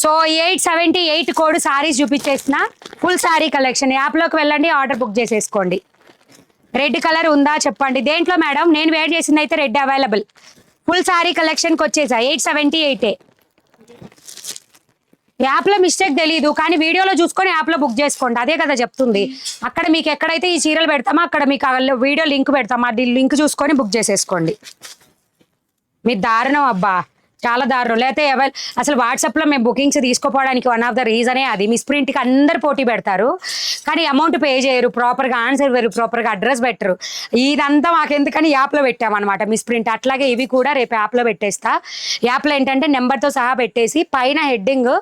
So 878 code saris చూపించేసిన full sari collection. యాప్లోకి వెళ్ళండి, ఆర్డర్ బుక్ చేసేసుకోండి. రెడ్ కలర్ ఉందా చెప్పండి. దేంట్లో మేడం? నేను వేర్ చేసింది అయితే రెడ్ అవైలబుల్. ఫుల్ సారీ కలెక్షన్కి వచ్చేసా 878. యాప్లో మిస్టేక్ తెలీదు, కానీ వీడియోలో చూసుకొని యాప్లో బుక్ చేసుకోండి. అదే కదా చెప్తుంది. అక్కడ మీకు ఎక్కడైతే ఈ చీరలు పెడతామో అక్కడ మీకు వీడియో లింక్ పెడతాం. అది లింక్ చూసుకొని బుక్ చేసేసుకోండి. మీరు దారుణం అబ్బా, చాలా దారుణం. లేకపోతే అసలు వాట్సాప్లో మేము బుకింగ్స్ తీసుకోపోవడానికి వన్ ఆఫ్ ద రీజనే అది. మిస్ ప్రింట్కి అందరు పోటీ పెడతారు, కానీ అమౌంట్ పే చేయరు, ప్రాపర్గా ఆన్సర్ వేరు, ప్రాపర్గా అడ్రస్ పెట్టరు. ఇదంతా మాకెందుకని యాప్లో పెట్టామన్నమాట మిస్ ప్రింట్. అట్లాగే ఇవి కూడా రేపు యాప్లో పెట్టేస్తా. యాప్లో ఏంటంటే నెంబర్తో సహా పెట్టేసి పైన హెడ్డింగ్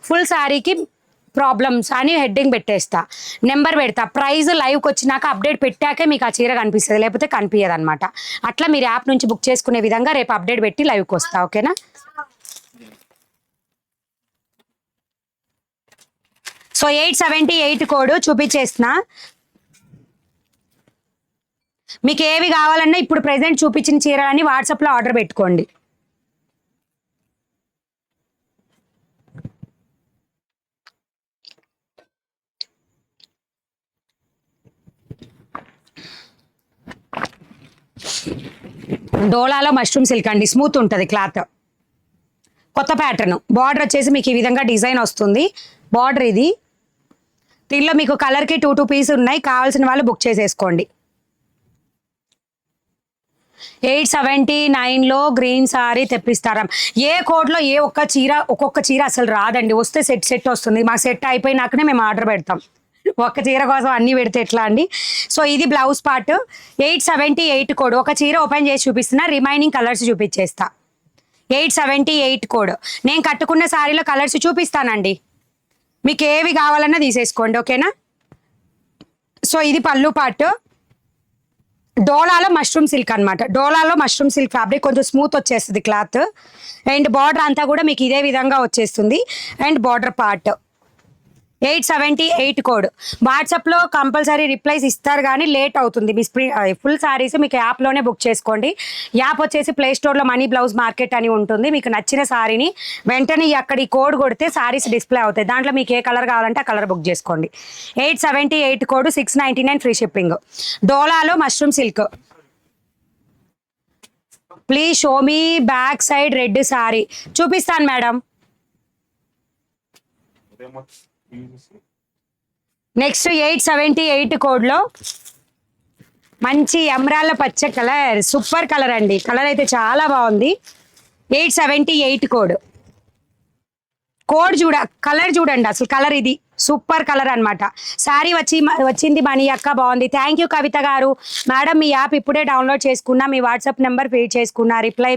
ఫుల్ శారీకి ప్రాబ్లమ్స్ అని హెడ్డింగ్ పెట్టేస్తా, నెంబర్ పెడతా, ప్రైజ్ లైవ్కి వచ్చినాక అప్డేట్ పెట్టాకే మీకు ఆ చీర కనిపిస్తుంది, లేకపోతే కనిపించదు అనమాట. అట్లా మీరు యాప్ నుంచి బుక్ చేసుకునే విధంగా రేపు అప్డేట్ పెట్టి లైవ్కి వస్తా. ఓకేనా? సో 878 కోడ్ చూపించేస్తున్నా. మీకు ఏవి కావాలన్నా ఇప్పుడు ప్రెసెంట్ చూపించిన చీరలని వాట్సాప్లో ఆర్డర్ పెట్టుకోండి. డోలాలో మష్రూమ్ సిల్క్ అండి, స్మూత్ ఉంటుంది క్లాత్. కొత్త ప్యాటర్న్. బార్డర్ వచ్చేసి మీకు ఈ విధంగా డిజైన్ వస్తుంది. బార్డర్ ఇది. దీనిలో మీకు కలర్కి 2 పీస్ ఉన్నాయి. కావాల్సిన వాళ్ళు బుక్ చేసేసుకోండి. 879లో గ్రీన్ సారీ తెప్పిస్తారా? ఏ కోడ్లో ఏ ఒక్కొక్క చీర అసలు రాదండి. వస్తే సెట్ వస్తుంది. మా సెట్ అయిపోయినాకనే మేము ఆర్డర్ పెడతాం. ఒక్క చీర కోసం అన్నీ పెడితే ఎట్లా అండి? సో ఇది బ్లౌజ్ పార్ట్. 878 కోడ్. ఒక చీర ఓపెన్ చేసి చూపిస్తున్నా, రిమైనింగ్ కలర్స్ చూపించేస్తా. 878 కోడ్. నేను కట్టుకున్న శారీలో కలర్స్ చూపిస్తానండి. మీకు ఏవి కావాలన్నా తీసేసుకోండి. ఓకేనా? సో ఇది పళ్ళు పార్ట్. డోలాలో మష్రూమ్ సిల్క్ అనమాట. డోలాలో మష్రూమ్ సిల్క్ ఫ్యాబ్రిక్ కొంచెం స్మూత్ వచ్చేస్తుంది క్లాత్. అండ్ బార్డర్ అంతా కూడా మీకు ఇదే విధంగా వచ్చేస్తుంది. And border part. 878 కోడ్. వాట్సాప్లో కంపల్సరీ రిప్లైస్ ఇస్తారు, కానీ లేట్ అవుతుంది. మీ ఫుల్ శారీస్ మీకు యాప్లోనే బుక్ చేసుకోండి. యాప్ వచ్చేసి ప్లే స్టోర్లో మనీ బ్లౌజ్ మార్కెట్ అని ఉంటుంది. మీకు నచ్చిన శారీని వెంటనే అక్కడ ఈ కోడ్ కొడితే శారీస్ డిస్ప్లే అవుతాయి. దాంట్లో మీకు ఏ కలర్ కావాలంటే ఆ కలర్ బుక్ చేసుకోండి. 878 కోడ్, 699 ఫ్రీ షిప్పింగ్. డోలాలో mushroom silk. Please show me back side red sari. చూపిస్తాను మేడం. నెక్స్ట్ 878 కోడ్లో మంచి ఎమరాల్డ్ పచ్చ కలర్, సూపర్ కలర్ అండి. కలర్ అయితే చాలా బాగుంది. 878 కోడ్. కలర్ చూడండి, అసలు కలర్ ఇది సూపర్ కలర్ అనమాట. శారీ వచ్చింది మనీ అక్క, బాగుంది. థ్యాంక్ యూ కవిత గారు. మేడం మీ యాప్ ఇప్పుడే డౌన్లోడ్ చేసుకున్నా, మీ వాట్సాప్ నెంబర్ ఫీడ్ చేసుకున్నా, రిప్లై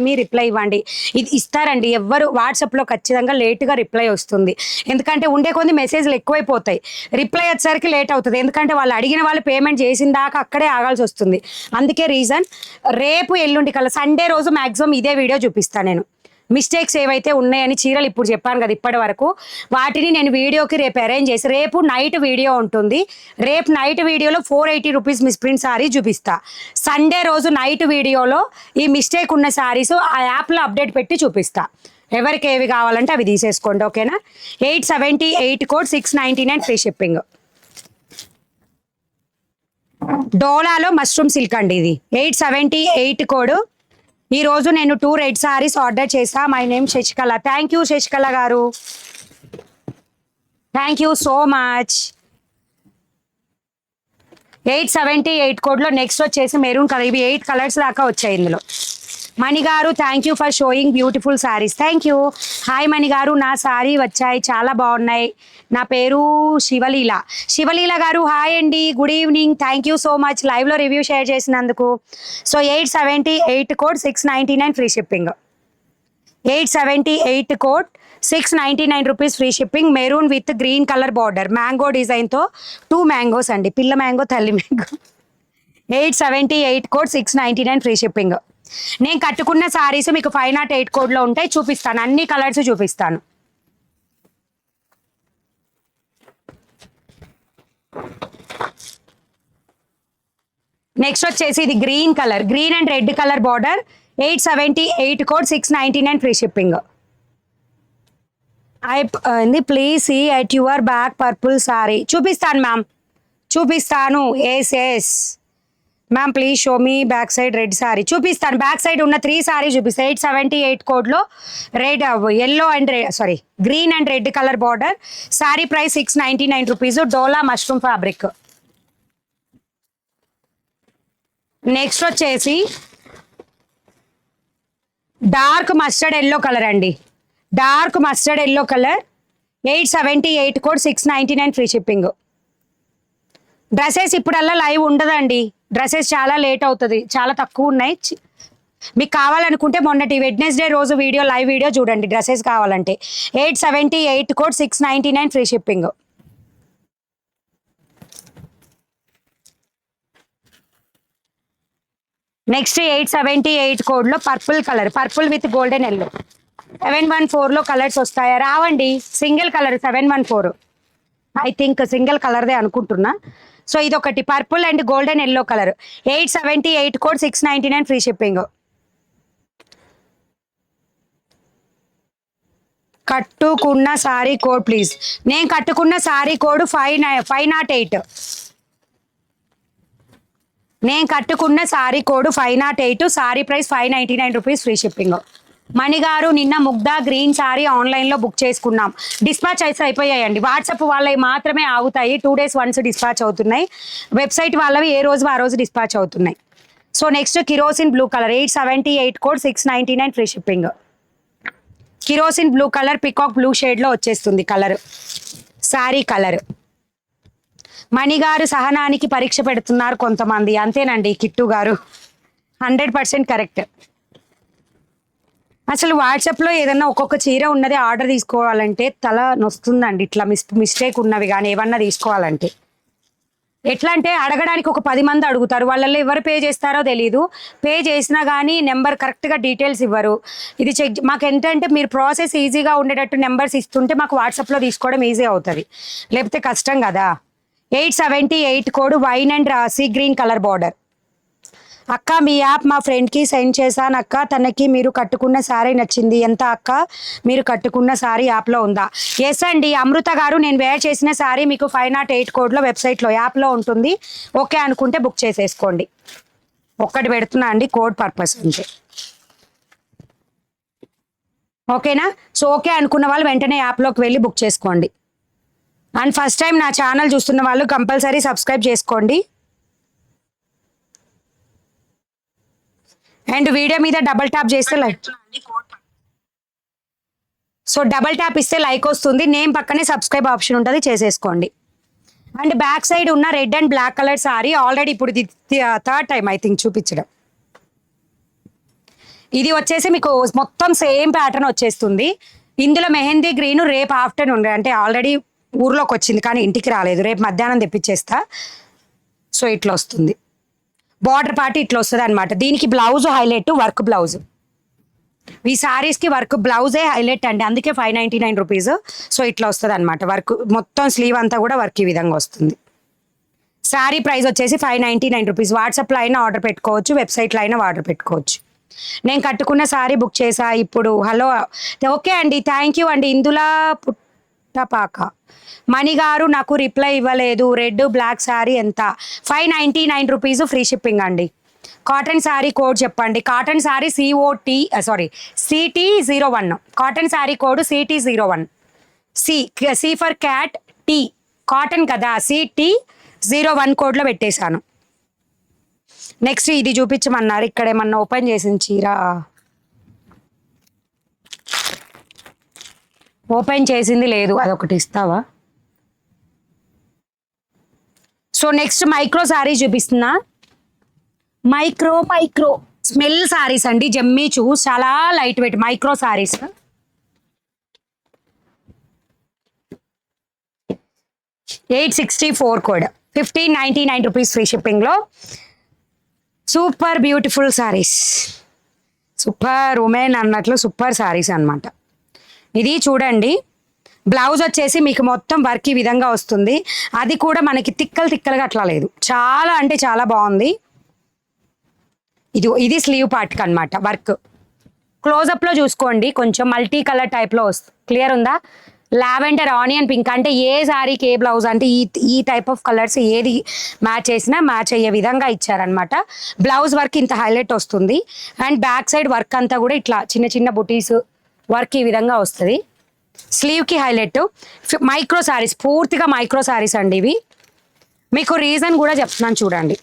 ఇవ్వండి. ఇది ఇస్తారండి ఎవ్వరు. వాట్సాప్లో ఖచ్చితంగా లేట్గా రిప్లై వస్తుంది, ఎందుకంటే ఉండే కొన్ని మెసేజ్లు ఎక్కువైపోతాయి. రిప్లై వచ్చేసరికి లేట్ అవుతుంది, ఎందుకంటే వాళ్ళు అడిగిన వాళ్ళు పేమెంట్ చేసిన దాకా అక్కడే ఆగాల్సి వస్తుంది. అందుకే రీజన్. రేపు ఎల్లుండి కల్లా సండే రోజు మ్యాక్సిమం ఇదే వీడియో చూపిస్తాను నేను. మిస్టేక్స్ ఏవైతే ఉన్నాయని చీరలు ఇప్పుడు చెప్పాను కదా ఇప్పటి వరకు, వాటిని నేను వీడియోకి రేపు అరేంజ్ చేసి రేపు నైట్ వీడియో ఉంటుంది. రేపు నైట్ వీడియోలో 480 రూపీస్ మిస్ ప్రింట్ శారీ చూపిస్తా. సండే రోజు నైట్ వీడియోలో ఈ మిస్టేక్ ఉన్న శారీస్ ఆ యాప్లో అప్డేట్ పెట్టి చూపిస్తా. ఎవరికి ఏవి కావాలంటే అవి తీసేసుకోండి. ఓకేనా? 878 కోడ్, 699 ఫ్రీ షిప్పింగ్. డోలాలో మష్రూమ్ సిల్క్ అండి ఇది. 878 కోడ్. ఈ రోజు నేను 2 రెడ్ సారీస్ ఆర్డర్ చేసా. My name Shashikala. Thank you Shashikala garu, thank you so much. 878 కోడ్లో నెక్స్ట్ వచ్చేసి మెరూన్ కలర్. ఇవి 8 కలర్స్ దాకా వచ్చాయి ఇందులో. Mani garu thank you for showing beautiful saris. Thank you. Hi Mani garu, నా శారీ వచ్చాయి, చాలా బాగున్నాయి. నా పేరు శివలీల గారు. హాయ్ అండి, good evening. Thank you so much లైవ్లో రివ్యూ షేర్ చేసినందుకు. So 878 code, 699 free shipping. 878 code, 699 rupees free shipping. Maroon with green colour border, mango డిజైన్తో 2 మ్యాంగోస్ అండి, పిల్ల మ్యాంగో తల్లి మ్యాంగో. 878 code, 699 free shipping. నేను కట్టుకున్న శారీస్ మీకు 508 కోడ్లో ఉంటాయి, చూపిస్తాను. అన్ని కలర్స్ చూపిస్తాను. నెక్స్ట్ వచ్చేసి ఇది green colour, green and red colour border. 878 code, 699 free shipping. Please see at your back purple sari. చూపిస్తాను మ్యామ్, చూపిస్తాను. Yes ma'am please show me back side red sari. చూపిస్తాను, బ్యాక్ సైడ్ ఉన్న 3 సారీ చూపిస్తాను. 878 కోడ్లో red, yellow and green and red colour border. Sari price 699 rupees. డోలా mushroom fabric. Next వచ్చేసి dark mustard yellow colour అండి. Dark mustard yellow colour 878 code 699 free shipping. Dresses ఇప్పుడల్లా live ఉండదండి, dresses చాలా లేట్ అవుతుంది, చాలా తక్కువ ఉన్నాయి. మీకు కావాలనుకుంటే మొన్నటి వెడ్నెస్డే రోజు లైవ్ వీడియో చూడండి డ్రెస్సెస్ కావాలంటే. 878 కోడ్ 699 ఫ్రీ షిప్పింగ్. నెక్స్ట్ 878 కోడ్లో purple colour, purple with golden yellow. 714లో కలర్స్ వస్తాయా? రావండి, single colour 714. I think single కలర్దే అనుకుంటున్నా. సో ఇది ఒకటి purple and golden yellow colour. 878 code 699 free shipping. కట్టుకున్న సారీ కోడ్ ప్లీజ్. నేను కట్టుకున్న సారీ కోడ్ 508. నేను కట్టుకున్న sari code 508. Sari price 599 rupees free shipping. మణిగారు నిన్న ముగ్ధా గ్రీన్ సారీ ఆన్లైన్లో బుక్ చేసుకున్నాం, డిస్పాచ్ అయితే అయిపోయాయండి. వాట్సాప్ వాళ్ళవి మాత్రమే ఆగుతాయి, 2 days వన్స్ డిస్పాచ్ అవుతున్నాయి. వెబ్సైట్ వాళ్ళవి ఏ రోజు ఆ రోజు డిస్పాచ్ అవుతున్నాయి. So next kerosene blue colour 878 code 699 free shipping. Kerosene blue colour peacock blue షేడ్లో వచ్చేస్తుంది కలర్, సారీ కలర్. మణిగారు సహనానికి పరీక్ష పెడుతున్నారు కొంతమంది. అంతేనండి కిట్టు గారు, 100% కరెక్ట్. అసలు వాట్సాప్లో ఏదన్నా ఒక్కొక్క చీర ఉన్నది ఆర్డర్ తీసుకోవాలంటే తల నొస్తుందండి. ఇట్లా మిస్టేక్ ఉన్నవి కానీ ఏమన్నా తీసుకోవాలంటే ఎట్లా అంటే అడగడానికి ఒక 10 మంది అడుగుతారు, వాళ్ళల్లో ఎవరు పే చేస్తారో తెలియదు. పే చేసినా కానీ నెంబర్ కరెక్ట్గా డీటెయిల్స్ ఇవ్వరు. ఇది మాకు ఏంటంటే మీరు ప్రాసెస్ ఈజీగా ఉండేటట్టు నెంబర్స్ ఇస్తుంటే మాకు వాట్సాప్లో తీసుకోవడం ఈజీ అవుతుంది, లేకపోతే కష్టం కదా. 878 code wine and sea green colour border. అక్క మీ యాప్ మా ఫ్రెండ్కి సెండ్ చేశాను అక్క, తనకి మీరు కట్టుకున్న శారీ నచ్చింది. ఎంత అక్క మీరు కట్టుకున్న శారీ యాప్లో ఉందా? ఎస్ అండి అమృత గారు, నేను వేర్ చేసిన శారీ మీకు 508 కోడ్లో వెబ్సైట్లో యాప్లో ఉంటుంది. ఓకే అనుకుంటే బుక్ చేసేసుకోండి. ఒక్కటి పెడుతున్నా అండి కోడ్ పర్పస్ అంతే, ఓకేనా? సో ఓకే అనుకున్న వాళ్ళు వెంటనే యాప్లోకి వెళ్ళి బుక్ చేసుకోండి. అండ్ ఫస్ట్ టైం నా ఛానల్ చూస్తున్న వాళ్ళు కంపల్సరీ సబ్స్క్రైబ్ చేసుకోండి. అండ్ వీడియో మీద డబల్ ట్యాప్ చేస్తే లైక్, సో డబల్ ట్యాప్ ఇస్తే లైక్ వస్తుంది. నేమ్ పక్కనే సబ్స్క్రైబ్ ఆప్షన్ ఉంటుంది, చేసేసుకోండి. అండ్ బ్యాక్ సైడ్ ఉన్న red and black colour sari already ఇప్పుడు ఇది 3rd టైం ఐ థింక్ చూపించడం. ఇది వచ్చేసి మీకు మొత్తం సేమ్ ప్యాటర్న్ వచ్చేస్తుంది. ఇందులో మెహందీ గ్రీన్ రేపు ఆఫ్టర్నూన్, అంటే ఆల్రెడీ ఊర్లోకి వచ్చింది కానీ ఇంటికి రాలేదు, రేపు మధ్యాహ్నం తెప్పించేస్తా. సో ఇట్లా వస్తుంది, బార్డర్ పార్ట్ ఇట్లా వస్తుంది అనమాట. దీనికి బ్లౌజ్ హైలైట్, వర్క్ బ్లౌజ్. ఈ సారీస్కి వర్క్ బ్లౌజే హైలైట్ అండి, అందుకే 599 రూపీస్. సో ఇట్లా వస్తుంది అనమాట, వర్క్ మొత్తం స్లీవ్ అంతా కూడా వర్క్ ఈ విధంగా వస్తుంది. శారీ ప్రైస్ వచ్చేసి 599 రూపీస్. వాట్సాప్లో అయినా ఆర్డర్ పెట్టుకోవచ్చు, వెబ్సైట్లో అయినా ఆర్డర్ పెట్టుకోవచ్చు. నేను కట్టుకున్న శారీ బుక్ చేసా ఇప్పుడు. హలో ఓకే అండి, థ్యాంక్ యూ అండి. ఇందులో పుట్టపాక మణిగారు నాకు రిప్లై ఇవ్వలేదు. రెడ్ బ్లాక్ శారీ ఎంత? 599 రూపీస్ ఫ్రీ షిప్పింగ్ అండి. కాటన్ శారీ కోడ్ చెప్పండి. Cotton sari CT01. Cotton sari code CT01. C for cat, T cotton కదా, CT01 కోడ్లో పెట్టేశాను. నెక్స్ట్ ఇది చూపించమన్నారు, ఇక్కడ ఏమన్నా ఓపెన్ చేసిన చీర ఓపెన్ చేసింది లేదు, అదొకటి ఇస్తావా? సో నెక్స్ట్ మైక్రో శారీ చూపిస్తున్నా. మైక్రో స్మెల్ శారీస్ అండి, జమ్మీ చూ, చాలా light weight micro saris. $864 code, 1599 rupees free షిప్పింగ్లో. Super beautiful saris, super women అన్నట్లు సూపర్ శారీస్ అనమాట. ఇది చూడండి, బ్లౌజ్ వచ్చేసి మీకు మొత్తం వర్క్ ఈ విధంగా వస్తుంది. అది కూడా మనకి తిక్కలుగా అట్లా లేదు, చాలా అంటే చాలా బాగుంది. ఇది స్లీవ్ పార్ట్కి అనమాట వర్క్. క్లోజప్లో చూసుకోండి, కొంచెం మల్టీ కలర్ టైప్లో వస్తుంది. క్లియర్ ఉందా? లావెండర్, ఆనియన్ పింక్, అంటే ఏ శారీకి ఏ బ్లౌజ్ అంటే ఈ టైప్ ఆఫ్ కలర్స్ ఏది మ్యాచ్ చేసినా మ్యాచ్ అయ్యే విధంగా ఇచ్చారనమాట. బ్లౌజ్ వర్క్ ఇంత హైలైట్ వస్తుంది. అండ్ బ్యాక్ సైడ్ వర్క్ అంతా కూడా ఇట్లా చిన్న చిన్న బుటీస్ వర్క్ ఈ విధంగా వస్తుంది. స్లీవ్కి హైలైట్. మైక్రో శారీస్, పూర్తిగా మైక్రో శారీస్ అండి ఇవి. మీకు రీజన్ కూడా చెప్తున్నాను చూడండి.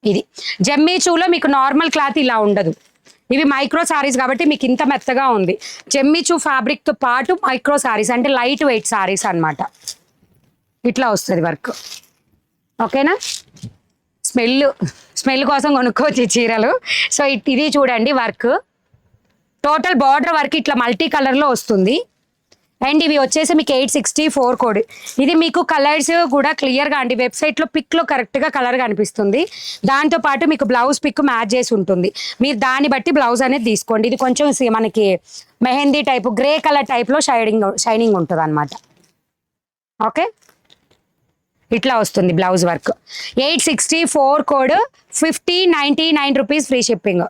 ఇది జమ్మిచూలో మీకు నార్మల్ క్లాత్ ఇలా ఉండదు, ఇవి మైక్రో శారీస్ కాబట్టి మీకు ఇంత మెత్తగా ఉంది. జమ్మిచూ ఫ్యాబ్రిక్తో పాటు మైక్రో శారీస్ అంటే లైట్ వెయిట్ శారీస్ అనమాట. ఇట్లా వస్తుంది వర్క్. ఓకేనా? స్మెల్ కోసం కొనుక్కోవచ్చు ఈ చీరలు. సో ఇది చూడండి వర్క్, టోటల్ బార్డర్ వర్క్ ఇట్లా మల్టీ కలర్లో వస్తుంది. అండ్ ఇవి వచ్చేసి మీకు 864 కోడ్. ఇది మీకు కలర్స్ కూడా క్లియర్గా అండి వెబ్సైట్లో పిక్లో కరెక్ట్గా కలర్ కనిపిస్తుంది. దాంతోపాటు మీకు బ్లౌజ్ పిక్ మ్యాచ్ చేసి ఉంటుంది, మీరు దాన్ని బట్టి బ్లౌజ్ అనేది తీసుకోండి. ఇది కొంచెం మనకి మెహందీ టైపు గ్రే కలర్ టైప్లో షైనింగ్ ఉంటుంది అనమాట. ఓకే, ఇట్లా వస్తుంది blouse work. 864 code, 1599 rupees free shipping.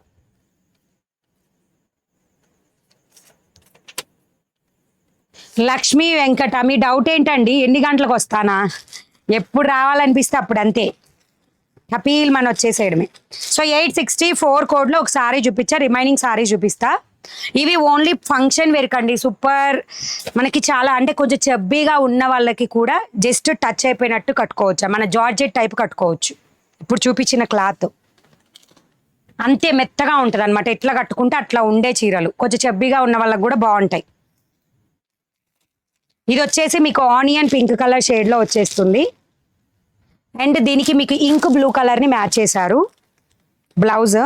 Lakshmi Venkata, మీ డౌట్ ఏంటండి? ఎన్ని గంటలకు వస్తానా? ఎప్పుడు రావాలనిపిస్తే అప్పుడు, అంతే. అపీల్ మన వచ్చేసేయడమే. సో 864 కోడ్లో ఒక సారీ చూపించా, రిమైనింగ్ సారీ చూపిస్తా. ఇవి ఓన్లీ ఫంక్షన్ వేర్ కండి. సూపర్, మనకి చాలా అంటే కొంచెం చెబ్బీగా ఉన్న వాళ్ళకి కూడా జస్ట్ టచ్ అయిపోయినట్టు కట్టుకోవచ్చు. మన జార్జెట్ టైప్ కట్టుకోవచ్చు. ఇప్పుడు చూపించిన క్లాత్ అంతే మెత్తగా ఉంటుంది అనమాట. ఎట్లా కట్టుకుంటే అట్లా ఉండే చీరలు కొంచెం చెబ్బీగా ఉన్న వాళ్ళకి కూడా బాగుంటాయి. ఇది వచ్చేసి మీకు ఆనియన్ పింక్ కలర్ షేడ్లో వచ్చేస్తుంది. అండ్ దీనికి మీకు ఇంక్ బ్లూ కలర్ని మ్యాచ్ చేశారు బ్లౌజ్.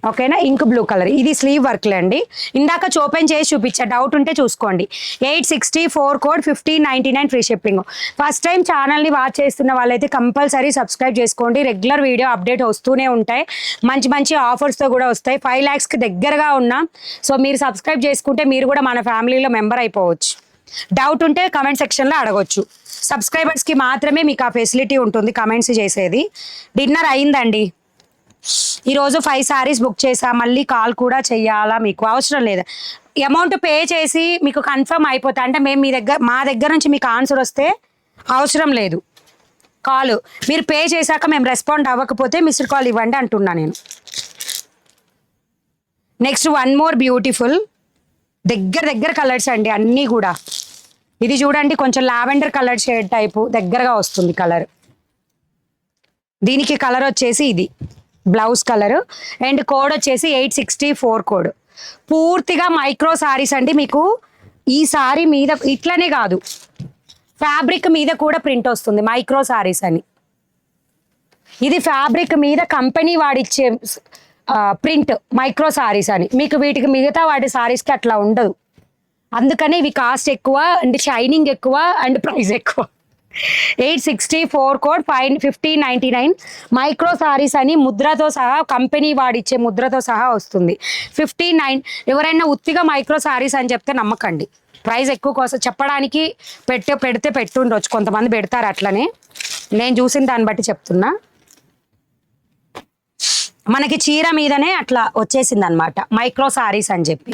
ఓకేనా? Ink blue colour. ఇది స్లీవ్ వర్క్లే అండి. ఇందాక ఓపెన్ చేసి చూపించా, డౌట్ ఉంటే చూసుకోండి. 864 code, 1599 free shipping. First time ఛానల్ని వాచ్ చేస్తున్న వాళ్ళైతే కంపల్సరీ సబ్స్క్రైబ్ చేసుకోండి. రెగ్యులర్ వీడియో అప్డేట్ వస్తూనే ఉంటాయి, మంచి మంచి ఆఫర్స్తో కూడా వస్తాయి. 5 lakhsకి దగ్గరగా ఉన్నాం. సో మీరు సబ్స్క్రైబ్ చేసుకుంటే మీరు కూడా మన ఫ్యామిలీలో మెంబర్ అయిపోవచ్చు. డౌట్ ఉంటే కమెంట్ సెక్షన్లో అడగొచ్చు. సబ్స్క్రైబర్స్కి మాత్రమే మీకు ఆ ఫెసిలిటీ ఉంటుంది కమెంట్స్ చేసేది. డిన్నర్ అయిందండి. ఈరోజు 5 sarees బుక్ చేసా, మళ్ళీ కాల్ కూడా చెయ్యాలా? మీకు అవసరం లేదు. అమౌంట్ పే చేసి మీకు కన్ఫర్మ్ అయిపోతా అంటే మేము మా దగ్గర నుంచి మీకు ఆన్సర్ వస్తే అవసరం లేదు కాల్. మీరు పే చేశాక మేము రెస్పాండ్ అవ్వకపోతే మిస్డ్ కాల్ ఇవ్వండి అంటున్నా నేను. నెక్స్ట్ వన్ మోర్ బ్యూటిఫుల్ దగ్గర కలర్స్ అండి అన్నీ కూడా. ఇది చూడండి, కొంచెం లావెండర్ కలర్ షేడ్ టైపు దగ్గరగా వస్తుంది కలర్. దీనికి కలర్ వచ్చేసి ఇది బ్లౌజ్ కలర్. అండ్ కోడ్ వచ్చేసి 864 కోడ్. పూర్తిగా మైక్రో శారీస్ అండి. మీకు ఈ సారీ మీద ఇట్లనే కాదు, ఫ్యాబ్రిక్ మీద కూడా ప్రింట్ వస్తుంది మైక్రో శారీస్ అని. ఇది ఫ్యాబ్రిక్ మీద కంపెనీ వాడిచ్చే ప్రింట్ మైక్రో శారీస్ అని. మీకు వీటికి మిగతా వాటి శారీస్కి అట్లా ఉండదు. అందుకని ఇవి కాస్ట్ ఎక్కువ అండ్ షైనింగ్ ఎక్కువ అండ్ ప్రైస్ ఎక్కువ. 864 కోడ్, 1599 మైక్రో సారీస్ అని ముద్రతో సహా, కంపెనీ వాడిచ్చే ముద్రతో సహా వస్తుంది. 59. ఎవరైనా ఉత్తిగా మైక్రో సారీస్ అని చెప్తే నమ్మకండి, ప్రైస్ ఎక్కువ కోసం చెప్పడానికి పెడితే పెట్టుండొచ్చు, కొంతమంది పెడతారు అట్లనే. నేను చూసిన దాన్ని బట్టి చెప్తున్నా. మనకి చీర మీదనే అట్లా వచ్చేసింది అనమాట మైక్రో సారీస్ అని చెప్పి.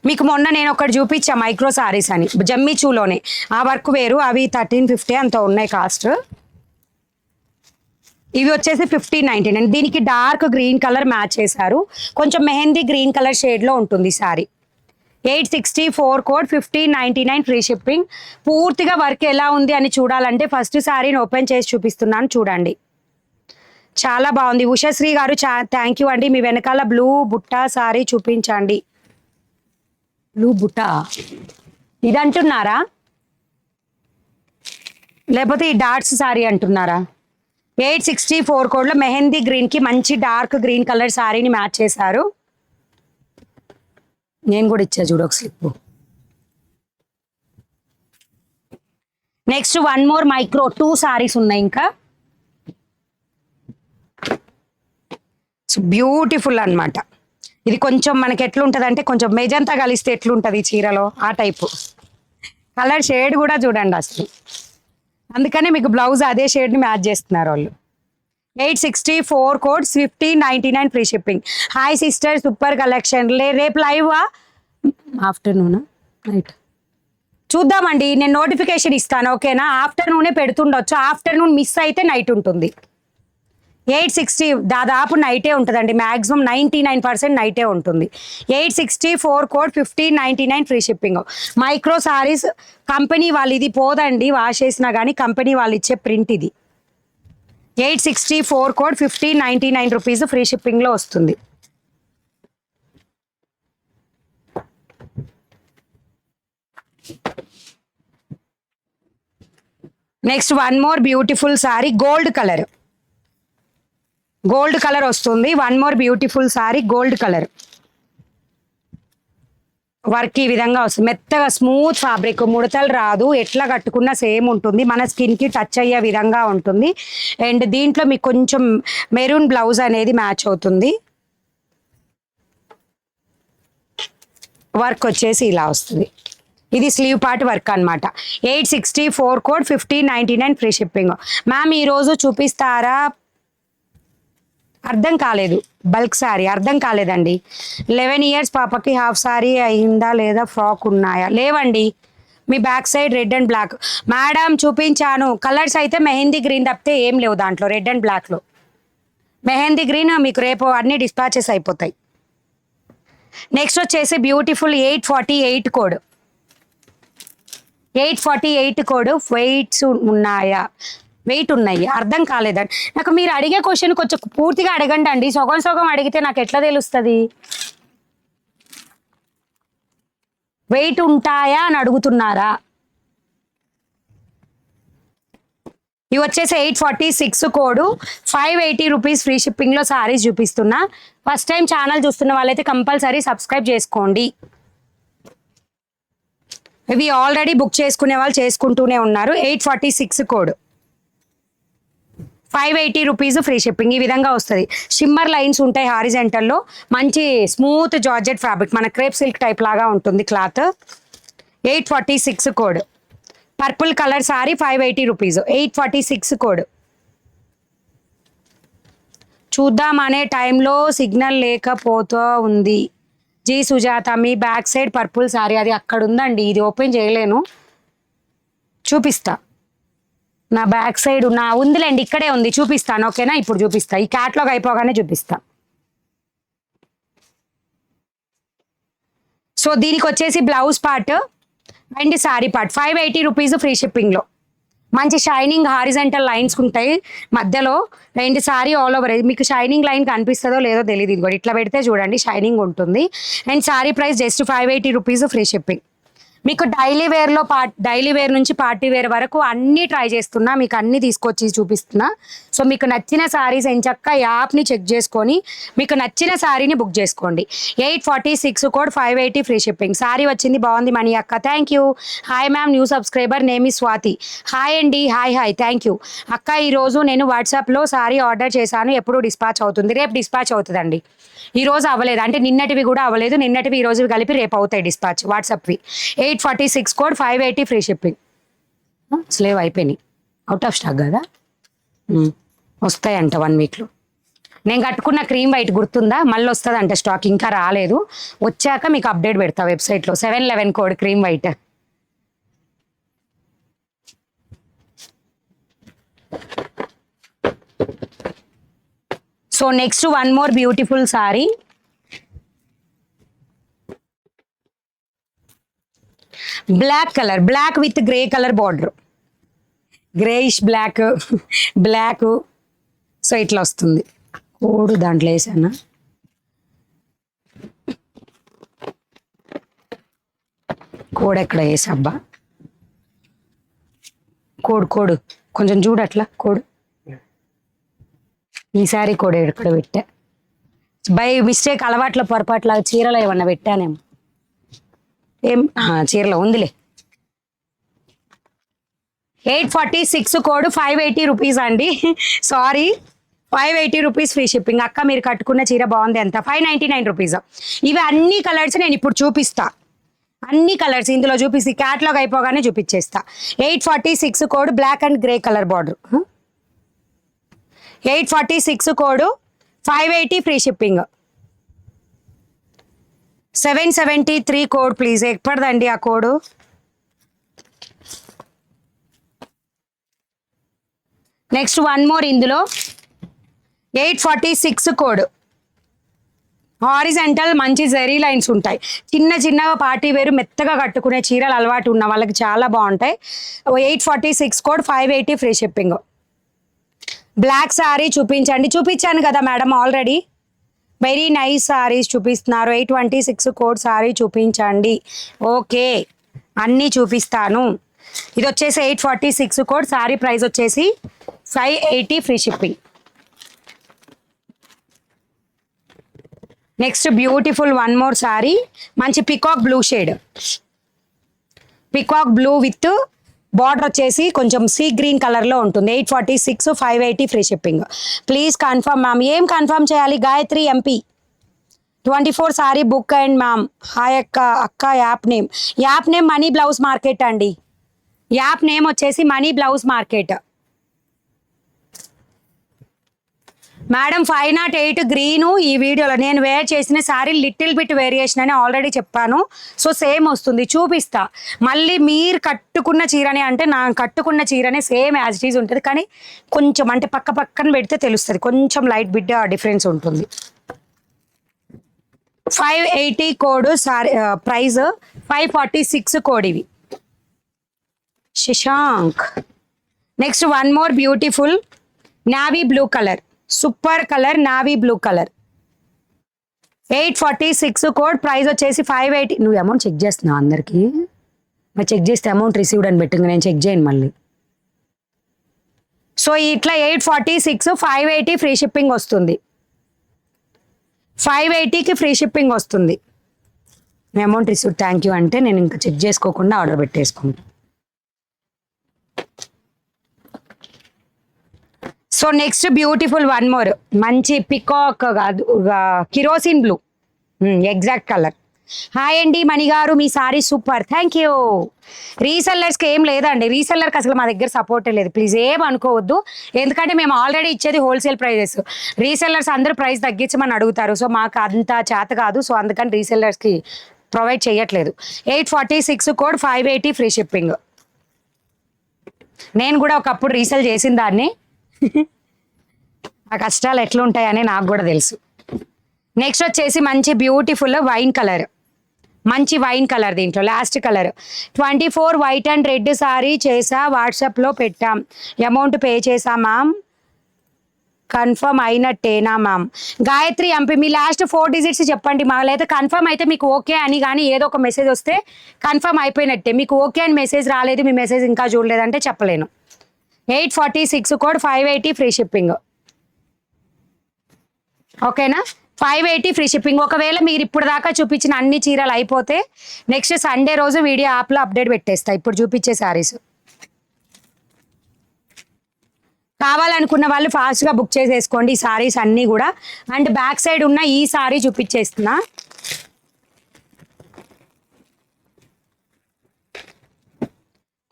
మీకు మొన్న నేను ఒకటి చూపించా మైక్రో సారీస్ అని, జమ్మిచూలోనే. ఆ వర్క్ వేరు, అవి 1350 అంత ఉన్నాయి కాస్ట్. ఇవి వచ్చేసి 1599. దీనికి డార్క్ గ్రీన్ కలర్ మ్యాచ్ చేశారు, కొంచెం మెహందీ గ్రీన్ కలర్ షేడ్లో ఉంటుంది సారీ. 864 code, 1599 free shipping. పూర్తిగా వర్క్ ఎలా ఉంది అని చూడాలంటే ఫస్ట్ సారీని ఓపెన్ చేసి చూపిస్తున్నాను చూడండి. చాలా బాగుంది. ఉషశ్రీ గారు థ్యాంక్ యూ అండి. మీ వెనకాల బ్లూ బుట్ట సారీ చూపించండి. బ్లూ బుట్ట ఇది అంటున్నారా, లేకపోతే ఈ డాట్స్ సారీ అంటున్నారా? 864 కోడ్లో మెహందీ గ్రీన్కి మంచి డార్క్ గ్రీన్ కలర్ సారీని మ్యాచ్ చేశారు. నేను కూడా ఇచ్చా చూడు ఒక slip. Next one more micro 2 saris ఉన్నాయి ఇంకా. బ్యూటిఫుల్ అన్నమాట. ఇది కొంచెం మనకి ఎట్లుంటుంది అంటే కొంచెం మెజంతా కలిస్తే ఎట్లుంటుంది ఈ చీరలో ఆ టైపు కలర్ షేడ్ కూడా చూడండి అసలు. అందుకనే మీకు బ్లౌజ్ అదే షేడ్ని మ్యాచ్ చేస్తున్నారు వాళ్ళు. 864 code 1599 free shipping. Hi sister, super collection. రేపు లైవ్ ఆఫ్టర్నూన్ నైట్ చూద్దామండి, నేను నోటిఫికేషన్ ఇస్తాను ఓకేనా. ఆఫ్టర్నూనే పెడుతుండొచ్చు, ఆఫ్టర్నూన్ మిస్ అయితే నైట్ ఉంటుంది. 860 దాదాపు నైటే ఉంటుందండి, మ్యాక్సిమం 99% నైటే ఉంటుంది. 864 code 1599 free shipping. Micro saris company వాళ్ళు, ఇది పోదండి వాష్ చేసినా కానీ కంపెనీ వాళ్ళు ఇచ్చే ప్రింట్ ఇది. 864 కోడ్ 1599 రూపీస్ ఫ్రీ షిప్పింగ్లో వస్తుంది. Next one more beautiful sari, gold colour వస్తుంది. One more beautiful sari gold colour work ఈ విధంగా వస్తుంది. మెత్తగా స్మూత్ ఫ్యాబ్రిక్, ముడతలు రాదు, ఎట్లా కట్టుకున్నా సేమ్ ఉంటుంది, మన స్కిన్కి టచ్ అయ్యే విధంగా ఉంటుంది. అండ్ దీంట్లో మీకు కొంచెం మెరూన్ బ్లౌజ్ అనేది మ్యాచ్ అవుతుంది. వర్క్ వచ్చేసి ఇలా వస్తుంది, ఇది స్లీవ్ పార్ట్ వర్క్ అనమాట. 864 కోడ్ 1599 ఫ్రీ షిప్పింగ్. మ్యామ్ ఈరోజు చూపిస్తారా? అర్థం కాలేదు. బల్క్ సారీ అర్థం కాలేదండి. 11 ఇయర్స్ పాపకి హాఫ్ సారీ అయిందా లేదా ఫ్రాక్ ఉన్నాయా? లేవండి. మీ back side red and black madam చూపించాను. కలర్స్ అయితే మెహందీ గ్రీన్ తప్పితే ఏం లేవు దాంట్లో. రెడ్ అండ్ బ్లాక్లో మెహందీ గ్రీన్ మీకు రేపు అన్ని డిస్పాచెస్ అయిపోతాయి. నెక్స్ట్ వచ్చేసి బ్యూటిఫుల్ 848 కోడ్. 848 కోడ్. వెయిట్స్ ఉన్నాయా? వెయిట్ ఉన్నాయి. అర్థం కాలేదండి నాకు. మీరు అడిగే క్వశ్చన్ కొంచెం పూర్తిగా అడగండి అండి. సగం సగం అడిగితే నాకు ఎట్లా తెలుస్తుంది? వెయిట్ ఉంటాయా అని అడుగుతున్నారా? ఇవి వచ్చేసి 846 కోడ్ 580 రూపీస్ ఫ్రీ షిప్పింగ్లో సారీస్ చూపిస్తున్నా. ఫస్ట్ టైం ఛానల్ చూస్తున్న వాళ్ళైతే కంపల్సరీ సబ్స్క్రైబ్ చేసుకోండి. ఇవి ఆల్రెడీ బుక్ చేసుకునే వాళ్ళు చేసుకుంటూనే ఉన్నారు. 846 కోడ్ 580 రూపీస్ ఫ్రీ షిప్పింగ్. ఈ విధంగా వస్తుంది. షిమ్మర్ లైన్స్ ఉంటాయి హారిజెంటల్లో, మంచి స్మూత్ జార్జెట్ ఫ్యాబ్రిక్, మన క్రేప్ సిల్క్ టైప్ లాగా ఉంటుంది cloth. 846 code. Purple colour sari 580 rupees. 846 code. చూద్దామనే టైంలో సిగ్నల్ లేకపోతూ ఉంది. జీ సుజాత, మీ బ్యాక్ సైడ్ పర్పుల్ సారీ అది అక్కడ ఉందండి, ఇది ఓపెన్ చేయలేను, చూపిస్తా. నా బ్యాక్ సైడ్ ఉందిలేండి, ఇక్కడే ఉంది, చూపిస్తాను ఓకేనా. ఇప్పుడు చూపిస్తా, ఈ క్యాట్లాగ్ అయిపోగానే చూపిస్తా. సో దీనికి వచ్చేసి blouse part and sari part 580 rupees free షిప్పింగ్లో. మంచి షైనింగ్ హారిజెంటల్ లైన్స్ ఉంటాయి మధ్యలో. And sari all over. మీకు షైనింగ్ లైన్ కనిపిస్తుందో లేదో తెలియదు, ఇది కూడా ఇట్లా పెడితే చూడండి షైనింగ్ ఉంటుంది. And sorry price just 580 rupees free shipping. మీకు డైలీ వేర్ నుంచి పార్టీ వేర్ వరకు అన్నీ ట్రై చేస్తున్నా, మీకు అన్నీ తీసుకొచ్చి చూపిస్తున్నా. సో మీకు నచ్చిన సారీస్ ఎంచక్క యాప్ని చెక్ చేసుకొని మీకు నచ్చిన సారీని బుక్ చేసుకోండి. 846 కోడ్ 580 ఫ్రీ షిప్పింగ్. సారీ వచ్చింది, బాగుంది మణి అక్క, thank you. Hi ma'am, new subscriber, name ఈ స్వాతి. హాయ్ అండి, హాయ్ థ్యాంక్ యూ అక్క. ఈరోజు నేను వాట్సాప్లో సారీ ఆర్డర్ చేశాను, ఎప్పుడు డిస్పాచ్ అవుతుంది? రేపు డిస్పాచ్ అవుతుందండి. ఈరోజు అవ్వలేదు అంటే నిన్నటివి కూడా అవ్వలేదు, నిన్నటివి ఈరోజు కలిపి రేపు అవుతాయి డిస్పాచ్ వాట్సాప్వి. 846 కోడ్ 580 ఫ్రీ షిప్పింగ్. స్లేవ్ అయిపోయినాయి, అవుట్ ఆఫ్ స్టాక్ కదా, వస్తాయంట 1 వీక్లో. నేను కట్టుకున్న క్రీమ్ వైట్ గుర్తుందా? మళ్ళీ వస్తుందంట స్టాక్, ఇంకా రాలేదు, వచ్చాక మీకు అప్డేట్ పెడతా వెబ్సైట్లో. 711 code cream white. So next one more beautiful sari. Black colour, black with grey colour border, greyish black. So ఇట్లా వస్తుంది. కోడ్ దాంట్లో వేసానా? కోడ్ ఎక్కడ వేసబ్బా? కోడ్ కొంచెం చూడట్లా కోడ్. ఈసారి కోడ్ ఎక్కడ పెట్టా? బై మిస్టేక్, అలవాట్ల పొరపాట్ల చీరలో ఏమన్నా పెట్టానేమో. ఏం చీరలో ఉందిలే. 846 కోడ్ 580 రూపీస్ అండి. Sorry, 580 rupees free shipping. అక్క మీరు కట్టుకున్న చీర బాగుంది, ఎంత? 599 రూపీస్. ఇవి అన్ని కలర్స్ నేను ఇప్పుడు చూపిస్తా, అన్ని కలర్స్ ఇందులో చూపిస్తే క్యాట్లాగ్ అయిపోగానే చూపించేస్తా. 846 code black and grey colour border. 846 code, 580 free shipping. 773 code please. ఎప్పటిదండి ఆ కోడ్? నెక్స్ట్ వన్ మోర్ ఇందులో 846 కోడ్. హారిజంటల్ మంచి జెరీ లైన్స్ ఉంటాయి. చిన్న చిన్నగా పార్టీ వేరు మెత్తగా కట్టుకునే చీరలు అలవాటు ఉన్న వాళ్ళకి చాలా బాగుంటాయి. 846 code, 580 free shipping. Black sari చూపించాను కదా madam already. Very nice sarees చూపిస్తున్నారు. 826 కోడ్ శారీ చూపించండి. ఓకే, అన్నీ చూపిస్తాను. ఇది వచ్చేసి 846 కోడ్, శారీ ప్రైస్ వచ్చేసి 580 free shipping. Next beautiful one more sari, మంచి peacock blue shade. Peacock blue with border వచ్చేసి కొంచెం సీ గ్రీన్ కలర్లో ఉంటుంది. 846, 580 free shipping. Please confirm ma'am. ఏం కన్ఫర్మ్ చేయాలి? Gayatri MP 24 sari book and ma'am. Hi అక్క app name money blouse market అండి. App name వచ్చేసి money blouse market. Madam 508 green ఈ వీడియోలో నేను వేర్ చేసిన శారీ లిటిల్ బిట్ వేరియేషన్ అని ఆల్రెడీ చెప్పాను. సో సేమ్ వస్తుంది, చూపిస్తా. మళ్ళీ మీరు కట్టుకున్న చీరనే అంటే నా కట్టుకున్న చీరనే సేమ్ యాజ్ ఇట్ ఈజ్ ఉంటుంది, కానీ కొంచెం అంటే పక్కన పెడితే తెలుస్తుంది, కొంచెం లైట్ బిట్ డిఫరెన్స్ ఉంటుంది. 580 కోడ్ సారీ ప్రైస్, 546 కోడ్ ఇవి. Shashank. Next one more beautiful navy blue colour, super colour navy blue colour. 846 code, price వచ్చేసి 580. నువ్వు అమౌంట్ చెక్ చేస్తున్నావు అందరికీ? మరి చెక్ చేస్తే అమౌంట్ రిసీవ్డ్ అని పెట్టింది, నేను చెక్ చేయను మళ్ళీ. సో ఇట్లా 846, 580 ఫ్రీ షిప్పింగ్ వస్తుంది. 580కి ఫ్రీ షిప్పింగ్ వస్తుంది. అమౌంట్ రిసీవ్ థ్యాంక్ యూ అంటే నేను ఇంకా చెక్ చేసుకోకుండా ఆర్డర్ పెట్టేసుకుంటాను. So next beautiful one more, మంచి పికాక్ కాదు kerosene blue exact colour. Hi అండి మణిగారు, మీ సారీ సూపర్, థ్యాంక్ యూ. రీసెల్లర్స్కి ఏం లేదండి, రీసెల్లర్కి అసలు మా దగ్గర సపోర్టే లేదు. ప్లీజ్ ఏం అనుకోవద్దు, ఎందుకంటే మేము ఆల్రెడీ ఇచ్చేది హోల్సేల్ ప్రైజెస్. రీసెల్లర్స్ అందరూ ప్రైస్ తగ్గించమని అడుగుతారు, సో మాకు అంత చేత కాదు. సో అందుకని రీసెల్లర్స్కి ప్రొవైడ్ చేయట్లేదు. 846 కోడ్, 580 ఫ్రీ షిప్పింగ్. నేను కూడా ఒకప్పుడు రీసెల్ చేసిన దాన్ని, ఆ కష్టాలు ఎట్లుంటాయని నాకు కూడా తెలుసు. నెక్స్ట్ వచ్చేసి మంచి బ్యూటిఫుల్ వైన్ కలర్, మంచి వైన్ కలర్, దీంట్లో last colour. 24 white and red sari చేసా, వాట్సాప్లో పెట్టాం, అమౌంట్ పే చేసా మ్యామ్, కన్ఫర్మ్ అయినట్టేనా మ్యామ్? గాయత్రి ఎంపీ మీ లాస్ట్ 4 డిజిట్స్ చెప్పండి మా, లేదా కన్ఫర్మ్ అయితే మీకు ఓకే అని, కానీ ఏదో ఒక మెసేజ్ వస్తే కన్ఫర్మ్ అయిపోయినట్టే. మీకు ఓకే అని మెసేజ్ రాలేదు, మీ మెసేజ్ ఇంకా చూడలేదంటే చెప్పలేను. 846 కోడ్, 580 ఫ్రీ షిప్పింగ్. ఓకేనా? 580 ఫ్రీ షిప్పింగ్. ఒకవేళ మీరు ఇప్పుడు దాకా చూపించిన అన్ని చీరలు అయిపోతే నెక్స్ట్ సండే రోజు వీడియో యాప్లో అప్డేట్ పెట్టేస్తా ఇప్పుడు చూపించే శారీస్. కావాలనుకున్న వాళ్ళు ఫాస్ట్గా బుక్ చేసేసుకోండి ఈ శారీస్ అన్నీ కూడా. అండ్ బ్యాక్ సైడ్ ఉన్న ఈ శారీ చూపించేస్తున్నా.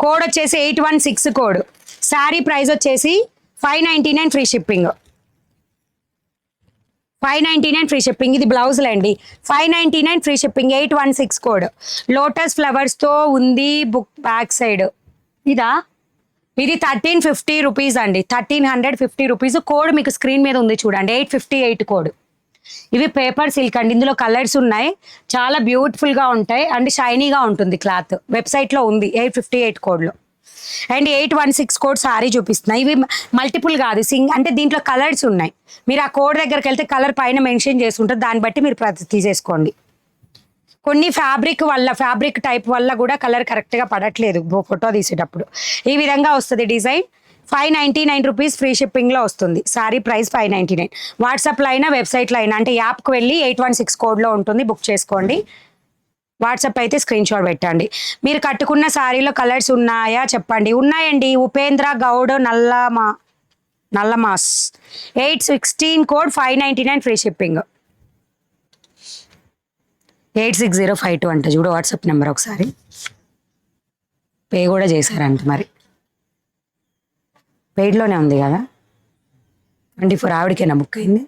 కోడ్ వచ్చేసి 816 కోడ్. శారీ ప్రైస్ వచ్చేసి 599 ఫ్రీ షిప్పింగ్. 599 free shipping. ఇది బ్లౌజులు అండి. 599 ఫ్రీ షిప్పింగ్. 816 కోడ్. లోటస్ ఫ్లవర్స్తో ఉంది బుక్ బ్యాక్ సైడ్. ఇదా? ఇది 1350 రూపీస్ అండి. 1350 రూపీస్. కోడ్ మీకు స్క్రీన్ మీద ఉంది చూడండి, 858 కోడ్. ఇవి పేపర్ సిల్క్ అండి, ఇందులో కలర్స్ ఉన్నాయి, చాలా బ్యూటిఫుల్గా ఉంటాయి అండ్ షైనీగా ఉంటుంది క్లాత్. వెబ్సైట్లో ఉంది 858 కోడ్లో. అండ్ 816 కోడ్ సారీ చూపిస్తున్నాయి. ఇవి మల్టిపుల్ కాదు, అంటే దీంట్లో కలర్స్ ఉన్నాయి. మీరు ఆ కోడ్ దగ్గరికి వెళ్తే కలర్ పైన మెన్షన్ చేసి ఉంటుంది, దాన్ని బట్టి మీరు తీసేసుకోండి. కొన్ని ఫ్యాబ్రిక్ టైప్ వల్ల కూడా కలర్ కరెక్ట్గా పడట్లేదు ఫోటో తీసేటప్పుడు. ఈ విధంగా వస్తుంది డిజైన్. 599 రూపీస్ ఫ్రీ షిప్పింగ్లో వస్తుంది. Sorry price 599. వాట్సాప్లో అయినా వెబ్సైట్లో అయినా, అంటే యాప్కి వెళ్ళి 816 కోడ్లో ఉంటుంది, బుక్ చేసుకోండి. వాట్సాప్ అయితే స్క్రీన్ షాట్ పెట్టండి. మీరు కట్టుకున్న శారీలో కలర్స్ ఉన్నాయా చెప్పండి. ఉన్నాయండి. Upendra Goud Nallamas 816 code, 599 free shipping. 86052 అంట చూడు వాట్సాప్ నెంబర్. ఒకసారి పే కూడా చేశారంట, మరి పెయిడ్లోనే ఉంది కదా. 24 ఆవిడకేనా బుక్ అయింది?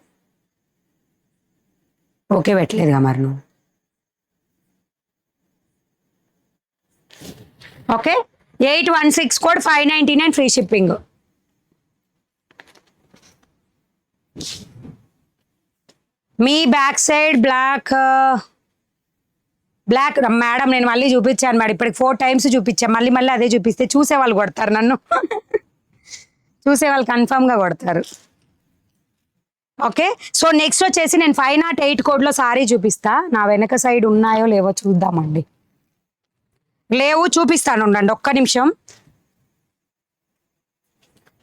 ఓకే పెట్టలేదుగా మరి నువ్వు. Okay 816 code 599 free shipping. మీ బ్యాక్ సైడ్ బ్లాక్ మేడం నేను మళ్ళీ చూపించాను మేడం, ఇప్పటికి 4 times చూపించాను, మళ్ళీ మళ్ళీ అదే చూపిస్తే చూసేవాళ్ళు కొడతారు నన్ను. చూసేవాళ్ళు కన్ఫామ్గా కొడతారు. ఓకే సో నెక్స్ట్ వచ్చేసి నేను 508 కోడ్లో సారీ చూపిస్తా. నా వెనక సైడ్ ఉన్నాయో లేవో చూద్దామండి. లేవు, చూపిస్తాను ఉండండి ఒక్క నిమిషం.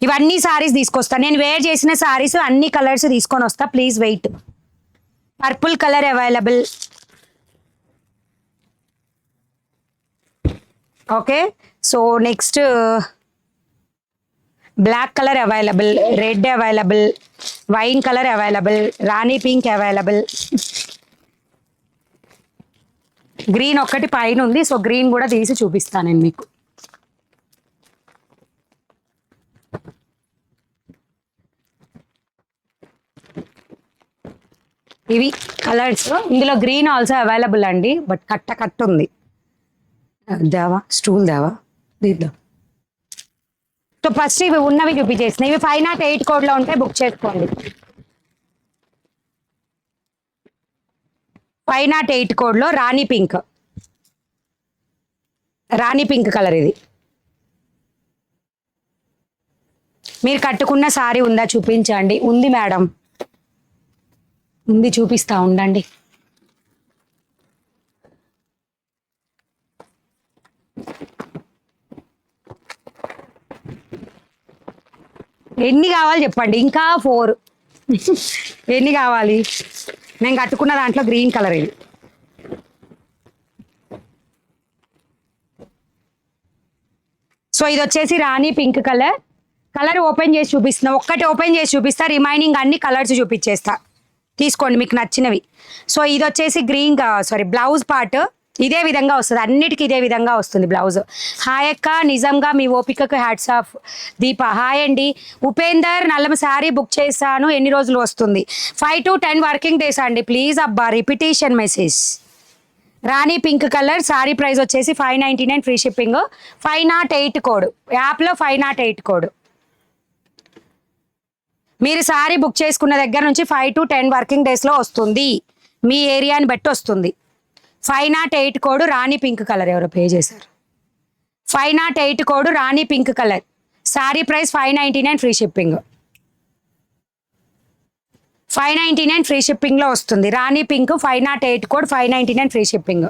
ఇవన్నీ సారీస్ తీసుకొస్తాను, నేను వేర్ చేసిన సారీస్ అన్ని కలర్స్ తీసుకొని వస్తా, please wait. Purple colour available. Okay so next black colour available, red available, wine colour available, రాణి పింక్ అవైలబుల్, గ్రీన్ ఒక్కటి పైన ఉంది, సో గ్రీన్ కూడా తీసి చూపిస్తాను నేను మీకు. ఇవి కలర్స్, ఇందులో గ్రీన్ ఆల్సో అవైలబుల్ అండి, బట్ కట్ట ఉంది. దేవా స్టూల్ దేవా దీద్దాం. సో ఫస్ట్ ఇవి ఉన్నవి చూపించేసిన, ఇవి 508 కోడ్లో ఉంటాయి, బుక్ చేసుకోండి. 508 కోడ్లో రాణి పింక్ కలర్. ఇది మీరు కట్టుకున్న సారీ ఉందా చూపించండి. ఉంది మేడం, ఉంది, చూపిస్తా ఉండండి. ఎన్ని కావాలి చెప్పండి, ఇంకా 4. ఎన్ని కావాలి? నేను కట్టుకున్న దాంట్లో గ్రీన్ కలర్ ఇది. సో ఇది వచ్చేసి రాణి పింక్ కలర్ ఓపెన్ చేసి చూపిస్తున్నా, ఒక్కటి ఓపెన్ చేసి చూపిస్తా, రిమైనింగ్ అన్ని కలర్స్ చూపించేస్తా, తీసుకోండి మీకు నచ్చినవి. సో ఇది వచ్చేసి గ్రీన్ బ్లౌజ్ పార్ట్ ఇదే విధంగా వస్తుంది, అన్నిటికీ ఇదే విధంగా వస్తుంది బ్లౌజ్. హాయ్ అక్క, నిజంగా మీ ఓపికకు హ్యాట్స్ ఆఫ్. దీప హాయ్ అండి. ఉపేందర్ నల్లమ శారీ బుక్ చేశాను, ఎన్ని రోజులు వస్తుంది? 5 to 10 వర్కింగ్ డేస్ అండి, ప్లీజ్ అబ్బా రిపిటేషన్ మెసేజ్. రాణి పింక్ కలర్, సారీ ప్రైస్ వచ్చేసి 599 ఫ్రీ షిప్పింగ్. 508 కోడ్, యాప్లో 508 కోడ్. మీరు సారీ బుక్ చేసుకున్న దగ్గర నుంచి 5 to 10 వర్కింగ్ డేస్లో వస్తుంది, మీ ఏరియాని బట్టి వస్తుంది. 508 కోడ్ రాణి పింక్ కలర్, ఎవరో పే చేశారు. 508 code Rani pink colour, sari price 599 free shipping. 599 free షిప్పింగ్లో వస్తుంది. Rani pink 508 code 599 free shipping.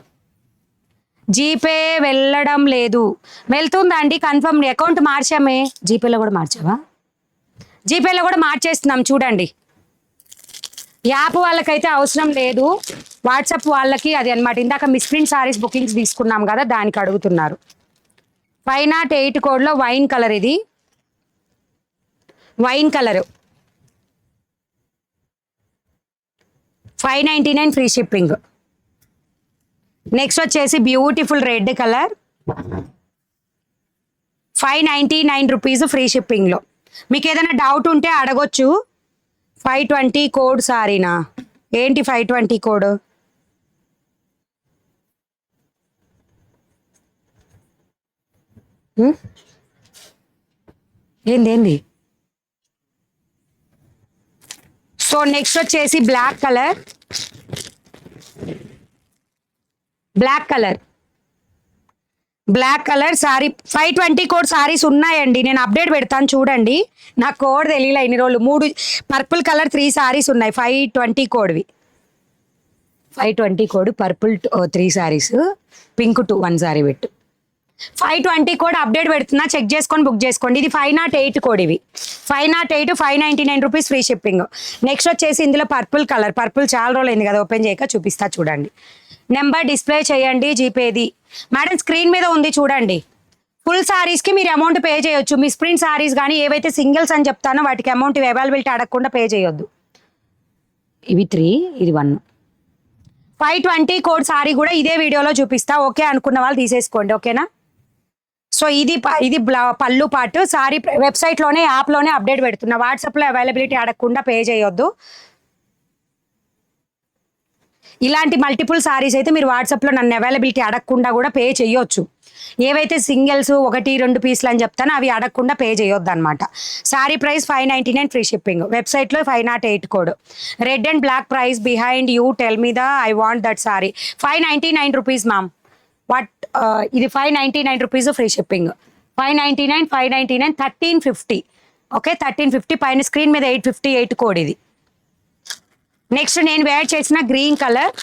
GPay వెళ్ళడం లేదు, వెళ్తుందా అండి? కన్ఫర్మ్ అకౌంట్ మార్చామే, జీపేలో కూడా మార్చావా? జీపేలో కూడా మార్చేస్తున్నాం చూడండి. యాప్ వాళ్ళకైతే అవసరం లేదు, వాట్సాప్ వాళ్ళకి అది అనమాట. ఇందాక మిస్ప్రింట్ సారీస్ బుకింగ్స్ తీసుకున్నాం కదా, దానికి అడుగుతున్నారు. 508 కోడ్లో వైన్ కలర్, ఇది wine colour, 599 free shipping. Next వచ్చేసి beautiful red colour, 599 rupees free షిప్పింగ్లో. మీకు ఏదైనా డౌట్ ఉంటే అడగొచ్చు. 520 కోడ్ సారీనా? ఏంటి 520 కోడ్? ఏంది? సో నెక్స్ట్ వచ్చేసి black colour sari 520 code sarees ఉన్నాయండి, నేను అప్డేట్ పెడతాను చూడండి. నాకు కోడ్ తెలియలే ఇన్ని రోజులు. 3 పర్పుల్ కలర్ 3 సారీస్ ఉన్నాయి 520 కోడ్వి. 520 code purple 3 saris, pink 2 1 sorry పెట్టు. 520 కోడ్ అప్డేట్ పెడుతున్నా, చెక్ చేసుకొని బుక్ చేసుకోండి. ఇది 508 కోడ్, ఇవి 508 599 రూపీస్ ఫ్రీ షిప్పింగ్. నెక్స్ట్ వచ్చేసి ఇందులో పర్పుల్ చాలా రోజులు అయింది కదా ఓపెన్ చేయక, చూపిస్తా చూడండి. నెంబర్ డిస్ప్లే చేయండి జీపేది. మేడం స్క్రీన్ మీద ఉంది చూడండి. ఫుల్ సారీస్కి మీరు అమౌంట్ పే చేయొచ్చు. మిస్ ప్రింట్ సారీస్ కానీ ఏవైతే సింగిల్స్ అని చెప్తానో వాటికి అమౌంట్ అవైలబిలిటీ అడగకుండా పే చేయొద్దు. ఇవి 3, ఇది 1. 520 కోడ్ సారీ కూడా ఇదే వీడియోలో చూపిస్తా, ఓకే అనుకున్న వాళ్ళు తీసేసుకోండి, ఓకేనా? సో ఇది పళ్ళు పాటు సారీ వెబ్సైట్లోనే యాప్లోనే అప్డేట్ పెడుతున్నా. వాట్సాప్లో అవైలబిలిటీ అడగకుండా పే చేయొద్దు. ఇలాంటి మల్టిపుల్ సారీస్ అయితే మీరు వాట్సాప్లో నన్ను అవైలబిలిటీ అడగకుండా కూడా పే చేయొచ్చు. ఏవైతే సింగిల్స్ 1-2 పీసులు అని చెప్తానో అవి అడగకుండా పే చేయొద్దు అనమాట. Sari price 599 free shipping. వెబ్సైట్లో 508 code. Red and black price behind you tell me the I want that sari. 599 rupees ma'am. What ఇది 599 రూపీస్ ఫ్రీ షిప్పింగ్. 599 1350. ఓకే 1350 పైన స్క్రీన్ మీద 858 కోడ్ ఇది. నెక్స్ట్ నేను వేర్ చేసిన green colour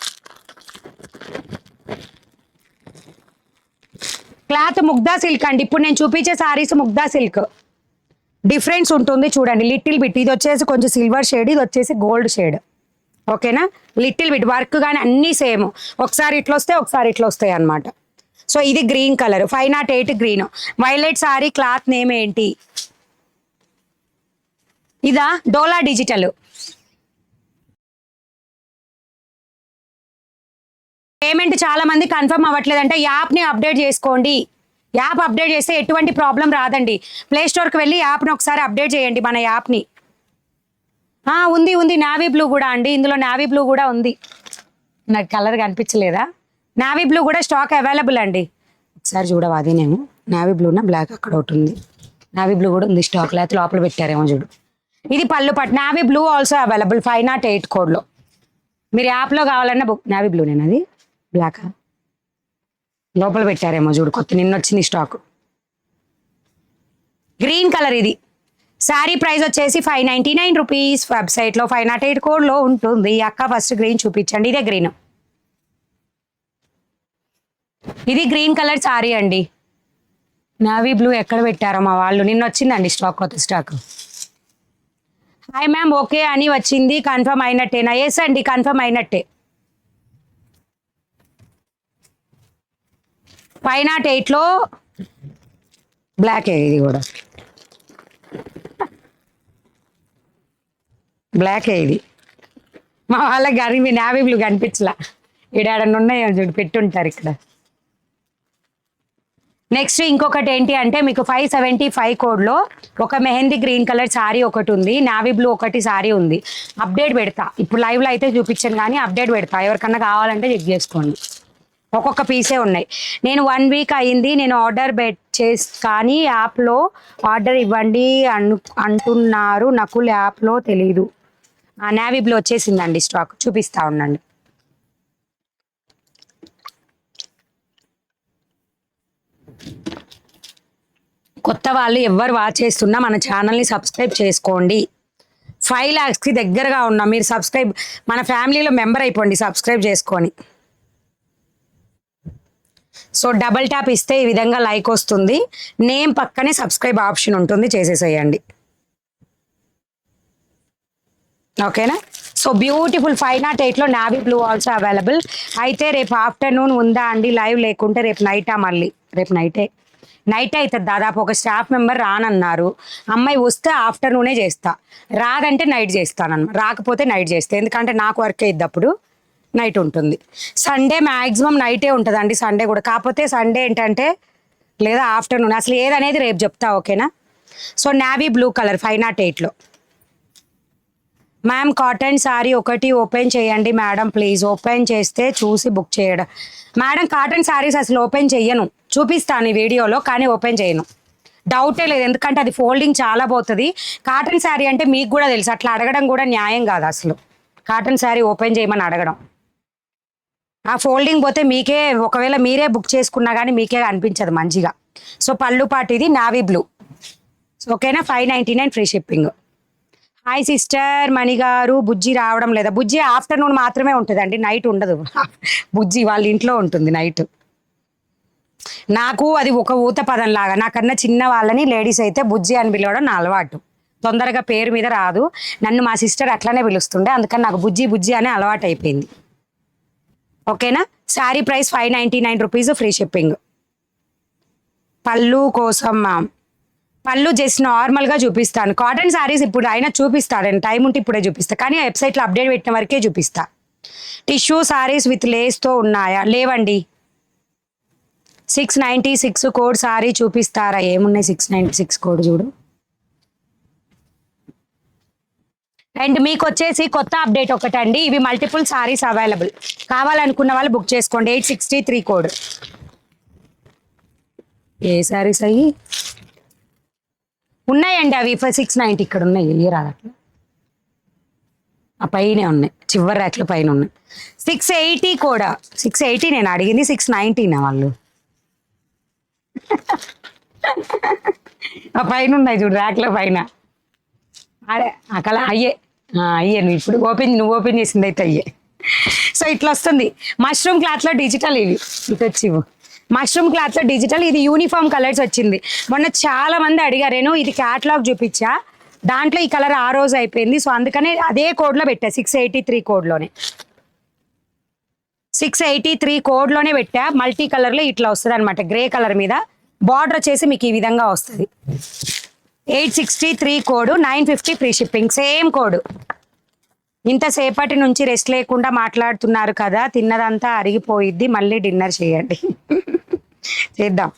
cloth Mugdha silk అండి. ఇప్పుడు నేను చూపించే సారీస్ ముగ్దా సిల్క్. డిఫరెన్స్ ఉంటుంది చూడండి లిటిల్ బిట్. ఇది వచ్చేసి కొంచెం సిల్వర్ షేడ్, ఇది వచ్చేసి గోల్డ్ షేడ్. ఓకేనా, లిటిల్ బిట్ వర్క్ కానీ అన్నీ సేమ్. ఒకసారి ఇట్లా వస్తాయి, ఒకసారి ఇట్లా వస్తాయి అనమాట. సో ఇది green colour 508 green. Violet sorry cloth name ఏంటి? ఇదా డోలా డిజిటల్. పేమెంట్ చాలా మంది కన్ఫర్మ్ అవ్వట్లేదంటే యాప్ని అప్డేట్ చేసుకోండి. యాప్ అప్డేట్ చేస్తే ఎటువంటి ప్రాబ్లం రాదండి. ప్లే స్టోర్కి వెళ్ళి యాప్ని ఒకసారి అప్డేట్ చేయండి మన యాప్ని. ఉంది నావీ బ్లూ కూడా అండి. ఇందులో నావీ బ్లూ కూడా ఉంది. నాకు కలర్ కనిపించలేదా? నావీ బ్లూ కూడా స్టాక్ అవైలబుల్ అండి. ఒకసారి చూడవా అదేనేమో నావీ బ్లూనా బ్లాక్ అక్కడ ఒకటి ఉంది. నావీ బ్లూ కూడా ఉంది స్టాక్, లేకపోతే లోపల పెట్టారేమో చూడు. ఇది పళ్ళు పట్టు. నావీ బ్లూ ఆల్సో అవైలబుల్ 508 కోడ్లో. మీరు యాప్లో కావాలన్నా బుక్. నావీ బ్లూనేనా అది? బ్లాక్ లోపల పెట్టారేమో చూడు, కొత్త నిన్న వచ్చింది స్టాక్. గ్రీన్ కలర్ ఇది. శారీ ప్రైస్ వచ్చేసి 599 రూపీస్. వెబ్సైట్లో 508 కోడ్లో ఉంటుంది. అక్క ఫస్ట్ గ్రీన్ చూపించండి. ఇదే గ్రీన్. ఇది గ్రీన్ కలర్ సారీ అండి. నావీ బ్లూ ఎక్కడ పెట్టారో మా వాళ్ళు. నిన్న వచ్చిందండి స్టాక్, కొత్త స్టాక్. హాయ్ మ్యామ్ ఓకే అని వచ్చింది. కన్ఫర్మ్ అయినట్టేనా? ఎస్ అండి కన్ఫర్మ్ అయినట్టే. 508లో బ్లాక్. ఇది కూడా బ్లాక్. ఇది మా వాళ్ళకి కానీ నావీ బ్లూ కనిపించలా. ఈడాడన్నా ఉన్నాయో చూడు పెట్టుంటారు ఇక్కడ. నెక్స్ట్ ఇంకొకటి ఏంటి అంటే మీకు 575 కోడ్లో ఒక మెహందీ గ్రీన్ కలర్ సారీ ఒకటి ఉంది. నావీ బ్లూ ఒకటి సారీ ఉంది. అప్డేట్ పెడతా. ఇప్పుడు లైవ్లో అయితే చూపించాను కానీ అప్డేట్ పెడతా. ఎవరికన్నా కావాలంటే చెక్ చేసుకోండి. ఒక్కొక్క పీసే ఉన్నాయి. నేను 1 వీక్ అయింది నేను ఆర్డర్ కానీ యాప్లో ఆర్డర్ ఇవ్వండి అంటున్నారు. నకుల్ యాప్లో తెలీదు. నావీ బ్లూ వచ్చేసిందండి స్టాక్. చూపిస్తా ఉండండి. కొత్త వాళ్ళు ఎవరు వాచ్ చేస్తున్నా మన ఛానల్ని సబ్స్క్రైబ్ చేసుకోండి. 5 lakhsకి దగ్గరగా ఉన్నాం. మీరు సబ్స్క్రైబ్ మన ఫ్యామిలీలో మెంబర్ అయిపోండి సబ్స్క్రైబ్ చేసుకొని. సో డబల్ ట్యాప్ ఇస్తే ఈ విధంగా లైక్ వస్తుంది. నేమ్ పక్కనే సబ్స్క్రైబ్ ఆప్షన్ ఉంటుంది, చేసేసేయండి. ఓకేనా. సో బ్యూటిఫుల్ 508లో నావీ బ్లూ ఆల్సో అవైలబుల్. అయితే రేపు ఆఫ్టర్నూన్ ఉందా అండి లైవ్? లేకుంటే రేపు నైటా? మళ్ళీ రేపు నైటే అవుతుంది దాదాపు. ఒక స్టాఫ్ మెంబర్ రానన్నారు. అమ్మాయి వస్తే ఆఫ్టర్నూనే చేస్తా, రాదంటే నైట్ చేస్తానన్నమాట. రాకపోతే నైట్ చేస్తా, ఎందుకంటే నాకు వర్క్ అయ్యిద్దప్పుడు నైట్ ఉంటుంది. సండే మ్యాక్సిమం నైటే ఉంటుందండి, సండే కూడా. కాకపోతే సండే ఏంటంటే లేదా ఆఫ్టర్నూన్, అసలు ఏదనేది రేపు చెప్తా. ఓకేనా. సో నావీ బ్లూ కలర్ 508లో. మ్యామ్ కాటన్ సారీ ఒకటి ఓపెన్ చేయండి మేడం ప్లీజ్. ఓపెన్ చేస్తే చూసి బుక్ చేయడం. మేడం కాటన్ సారీస్ అసలు ఓపెన్ చెయ్యను, చూపిస్తాను ఈ వీడియోలో, కానీ ఓపెన్ చేయను. డౌటే లేదు, ఎందుకంటే అది ఫోల్డింగ్ చాలా పోతుంది. కాటన్ శారీ అంటే మీకు కూడా తెలుసు, అట్లా అడగడం కూడా న్యాయం కాదు అసలు. కాటన్ శారీ ఓపెన్ చేయమని అడగడం, ఆ ఫోల్డింగ్ పోతే మీకే, ఒకవేళ మీరే బుక్ చేసుకున్నా కానీ మీకే అనిపించదు మంచిగా. సో పళ్ళు పాటు ఇది నావీ బ్లూ. ఓకేనా. 599 ఫ్రీ షిప్పింగ్. హాయ్ సిస్టర్ మణి గారు, బుజ్జి రావడం లేదా? బుజ్జి ఆఫ్టర్నూన్ మాత్రమే ఉంటుందండి, నైట్ ఉండదు. బుజ్జి వాళ్ళ ఇంట్లో ఉంటుంది నైట్. నాకు అది ఒక ఊత పదం లాగా, నాకన్నా చిన్న వాళ్ళని లేడీస్ అయితే బుజ్జి అని పిలవడం నా అలవాటు. తొందరగా పేరు మీద రాదు, నన్ను మా సిస్టర్ అట్లనే పిలుస్తుండే, అందుకని నాకు బుజ్జి బుజ్జి అనే అలవాటు అయిపోయింది. ఓకేనా. Sari price 599 rupees free shipping. పళ్ళు కోసం మ్యామ్, పళ్ళు జస్ట్ నార్మల్గా చూపిస్తాను. కాటన్ శారీస్ ఇప్పుడు అయినా చూపిస్తాను, నేను టైం ఉంటే ఇప్పుడే చూపిస్తాను, కానీ వెబ్సైట్లో అప్డేట్ పెట్టిన వరకే చూపిస్తా. టిష్యూ శారీస్ విత్ లేస్తో ఉన్నాయా? లేవండి. 696 కోడ్ సారీ చూపిస్తారా? ఏమున్నాయి 696 కోడ్ చూడు. అండ్ మీకు వచ్చేసి కొత్త అప్డేట్ ఒకటండి, ఇవి మల్టిపుల్ సారీస్ అవైలబుల్, కావాలనుకున్న వాళ్ళు బుక్ చేసుకోండి. 863 కోడ్. ఏ సారీస్ అయ్యి ఉన్నాయండి, అవి 690 ఇక్కడ ఉన్నాయి. ఏ రాదట్లా ఆ పైనే ఉన్నాయి, చివరి ర్యాక్ల పైన ఉన్నాయి. 680 కూడా. 680 నేను అడిగింది, 690 వాళ్ళు ఆ పైన ఉన్నాయి చూడు ర్యాక్ల పైన. అదే అక్కడ అయ్యే నువ్వు ఇప్పుడు నువ్వు ఓపెన్ చేసింది అయితే అయ్యే. సో ఇట్లా వస్తుంది మష్రూమ్ క్లాత్లో డిజిటల్. ఇవి ఇటు వచ్చి మష్రూమ్ క్లాత్లో డిజిటల్, ఇది యూనిఫామ్ కలర్స్ వచ్చింది. మొన్న చాలా మంది అడిగారేను, ఇది క్యాటలాగ్ చూపించా, దాంట్లో ఈ కలర్ ఆ రోజు అయిపోయింది. సో అందుకనే అదే కోడ్లో పెట్టా, 683 కోడ్లోనే, 683 కోడ్లోనే పెట్టా. మల్టీ కలర్లో ఇట్లా వస్తుంది అనమాట, గ్రే కలర్ మీద బార్డర్ వచ్చేసి మీకు ఈ విధంగా వస్తుంది. 863 code, 950 free shipping. Same code. ఇంతసేపటి నుంచి రెస్ట్ లేకుండా మాట్లాడుతున్నారు కదా, తిన్నదంతా అరిగిపోయిద్ది, మళ్ళీ డిన్నర్ చేయండి. చేద్దాం,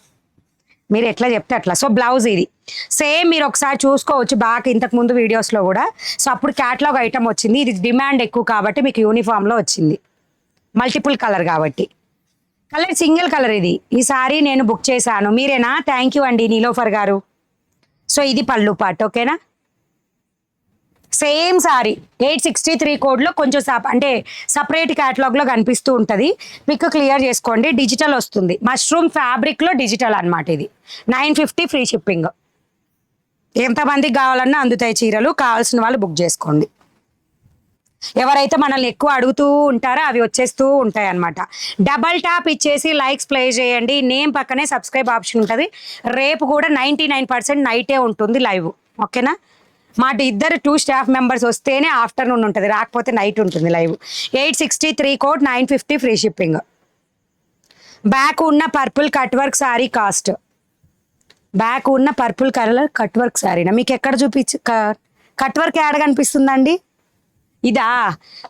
మీరు ఎట్లా చెప్తే అట్లా. సో బ్లౌజ్ ఇది సేమ్, మీరు ఒకసారి చూసుకోవచ్చు బాగా ఇంతకు ముందు వీడియోస్లో కూడా. సో అప్పుడు క్యాటలాగ్ ఐటమ్ వచ్చింది, ఇది డిమాండ్ ఎక్కువ కాబట్టి మీకు యూనిఫామ్లో వచ్చింది, మల్టిపుల్ కలర్ కాబట్టి. కలర్ సింగిల్ కలర్ ఇది. ఈ సారీ నేను బుక్ చేశాను, మీరేనా? థ్యాంక్ యూ అండి నీలోఫర్ గారు. సో ఇది పళ్ళు పార్ట్, ఓకేనా? సేమ్ సారీ 863 కోడ్లో కొంచెం అంటే సపరేట్ క్యాటలాగ్లో కనిపిస్తూ ఉంటుంది, మీకు క్లియర్ చేసుకోండి. డిజిటల్ వస్తుంది, మష్రూమ్ ఫ్యాబ్రిక్లో డిజిటల్ అనమాట. ఇది 950 ఫ్రీ షిప్పింగ్. ఎంతమందికి కావాలన్నా అందుతాయి చీరలు, కావాల్సిన వాళ్ళు బుక్ చేసుకోండి. ఎవరైతే మనల్ని ఎక్కువ అడుగుతూ ఉంటారో అవి వచ్చేస్తూ ఉంటాయి అనమాట. డబల్ ట్యాప్ ఇచ్చేసి లైక్స్ ప్లే చేయండి, నేమ్ పక్కనే సబ్స్క్రైబ్ ఆప్షన్ ఉంటుంది. రేపు కూడా 99% నైటే ఉంటుంది లైవ్, ఓకేనా? మా ఇద్దరు 2 స్టాఫ్ మెంబర్స్ వస్తేనే ఆఫ్టర్నూన్ ఉంటుంది, రాకపోతే నైట్ ఉంటుంది live. 863 code, 950 free shipping. Back ఉన్న purple cut work sari cost. Back ఉన్న పర్పుల్ కలర్ కట్ వర్క్ సారీనా? మీకు ఎక్కడ కట్ వర్క్ యాడ్ కనిపిస్తుందండి? ఇదా?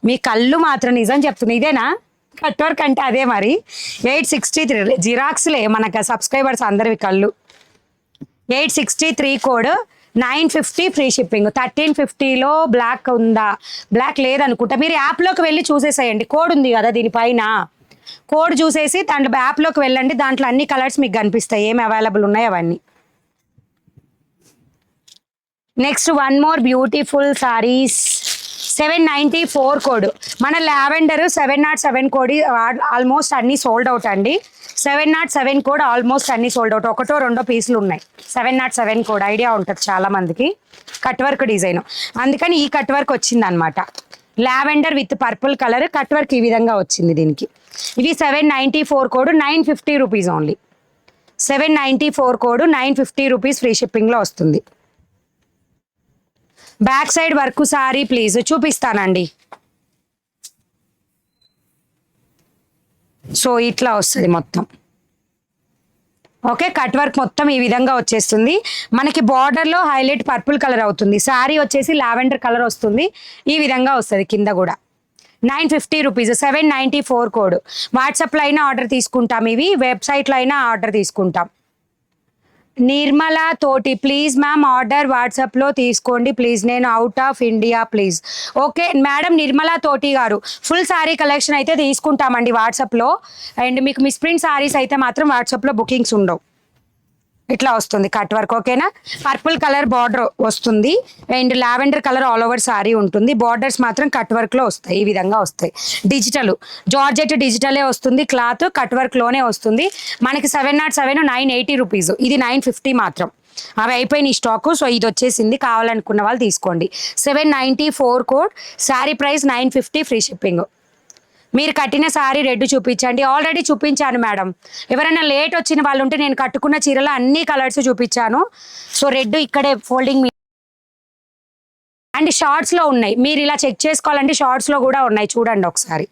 మీ కళ్ళు మాత్రం నిజం చెప్తున్నా, ఇదేనా కట్ వర్క్ అంటే? అదే మరి. 863 జిరాక్స్లే మనకు సబ్స్క్రైబర్స్ అందరివి కళ్ళు. 863 కోడ్, 950 ఫ్రీ షిప్పింగ్. 1350లో బ్లాక్ ఉందా? బ్లాక్ లేదనుకుంటా, మీరు యాప్లోకి వెళ్ళి చూసేసేయండి. కోడ్ ఉంది కదా దీనిపైన, కోడ్ చూసేసి దాంట్లో యాప్లోకి వెళ్ళండి, దాంట్లో అన్ని కలర్స్ మీకు కనిపిస్తాయి, ఏమి అవైలబుల్ ఉన్నాయి అవన్నీ. Next one more beautiful saris. 794 code. మన లావెండర్ 707 కోడ్ ఆల్మోస్ట్ అన్ని సోల్డ్ అవుట్ అండి. 707 కోడ్ ఆల్మోస్ట్ అన్ని సోల్డ్ అవుట్, ఒకటో రెండో పీసులు ఉన్నాయి. 707 కోడ్ ఐడియా ఉంటుంది చాలా మందికి, కట్ వర్క్ డిజైన్, అందుకని ఈ కట్ వర్క్ వచ్చింది అనమాట. Lavender with purple colour cut work ఈ విధంగా వచ్చింది దీనికి. ఇది 794 code, 950 rupees only. 794 code, 950 rupees free షిప్పింగ్లో వస్తుంది. Back side work sari please చూపిస్తానండి. సో ఇట్లా వస్తుంది మొత్తం, ఓకే? కట్ వర్క్ మొత్తం ఈ విధంగా వచ్చేస్తుంది. మనకి బార్డర్లో హైలైట్ పర్పుల్ కలర్ అవుతుంది, శారీ వచ్చేసి లావెండర్ కలర్ వస్తుంది, ఈ విధంగా వస్తుంది కింద కూడా. 950 రూపీస్. 794 కోడ్. వాట్సాప్లో అయినా ఆర్డర్ తీసుకుంటాం, ఇవి వెబ్సైట్లో అయినా ఆర్డర్ తీసుకుంటాం. నిర్మల తోటి ప్లీజ్ మ్యామ్ ఆర్డర్ వాట్సాప్లో తీసుకోండి ప్లీజ్, నేను out of India please. Okay madam, Nirmala తోటి గారు ఫుల్ శారీ కలెక్షన్ అయితే తీసుకుంటామండి వాట్సాప్లో. అండ్ మీకు మిస్ ప్రింట్ శారీస్ అయితే మాత్రం వాట్సాప్లో బుకింగ్స్ ఉండవు. ఇట్లా వస్తుంది కట్ వర్క్, ఓకేనా? పర్పుల్ కలర్ బార్డర్ వస్తుంది and lavender colour all over sorry ఉంటుంది. బార్డర్స్ మాత్రం కట్ వర్క్లో వస్తాయి, ఈ విధంగా వస్తాయి. డిజిటల్ జార్జెట్ డిజిటలే వస్తుంది, క్లాత్ కట్ వర్క్లోనే వస్తుంది. మనకి 707 980 రూపీస్, ఇది 950 మాత్రం. అవి అయిపోయినాయి స్టాకు, సో ఇది వచ్చేసింది, కావాలనుకున్న వాళ్ళు తీసుకోండి. 794 code, sari price 950 free shipping. మీరు కట్టిన సారీ రెడ్ చూపించండి. ఆల్రెడీ చూపించాను మేడం, ఎవరైనా లేట్ వచ్చిన వాళ్ళు ఉంటే నేను కట్టుకున్న చీరలో అన్ని కలర్స్ చూపించాను. సో రెడ్ ఇక్కడే ఫోల్డింగ్ అండ్ షార్ట్స్లో ఉన్నాయి, మీరు ఇలా చెక్ చేసుకోవాలంటే షార్ట్స్లో కూడా ఉన్నాయి, చూడండి ఒకసారి.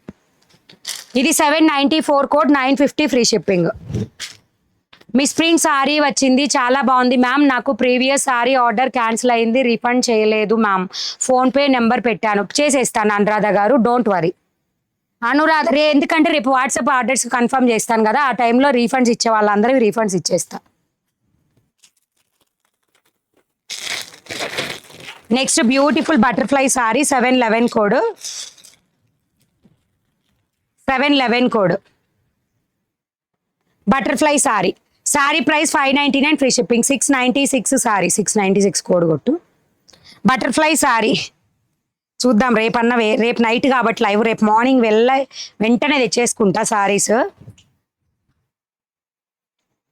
ఇది 794 code, 950 free shipping. Miss print sorry వచ్చింది, చాలా బాగుంది మ్యామ్. నాకు ప్రీవియస్ సారీ ఆర్డర్ క్యాన్సిల్ అయింది, రిఫండ్ చేయలేదు మ్యామ్. ఫోన్పే నెంబర్ పెట్టాను, చేసేస్తాను అనురాధ గారు, డోంట్ వరీ. అనురాధ ఎందుకంటే రేపు వాట్సాప్ ఆర్డర్స్ కన్ఫర్మ్ చేస్తాను కదా, ఆ టైంలో రీఫండ్స్ ఇచ్చే వాళ్ళందరికీ రీఫండ్స్ ఇచ్చేస్తా. Next beautiful butterfly sorry 711 code, 711 code butterfly sorry. Sorry price 599 free shipping. 696 sorry 696 code కొట్టు. బటర్ఫ్లై సారీ చూద్దాం రేపన్నా రేపు నైట్ కాబట్టి లైవ్, రేపు మార్నింగ్ వెంటనే తెచ్చేసుకుంటా సారీస్.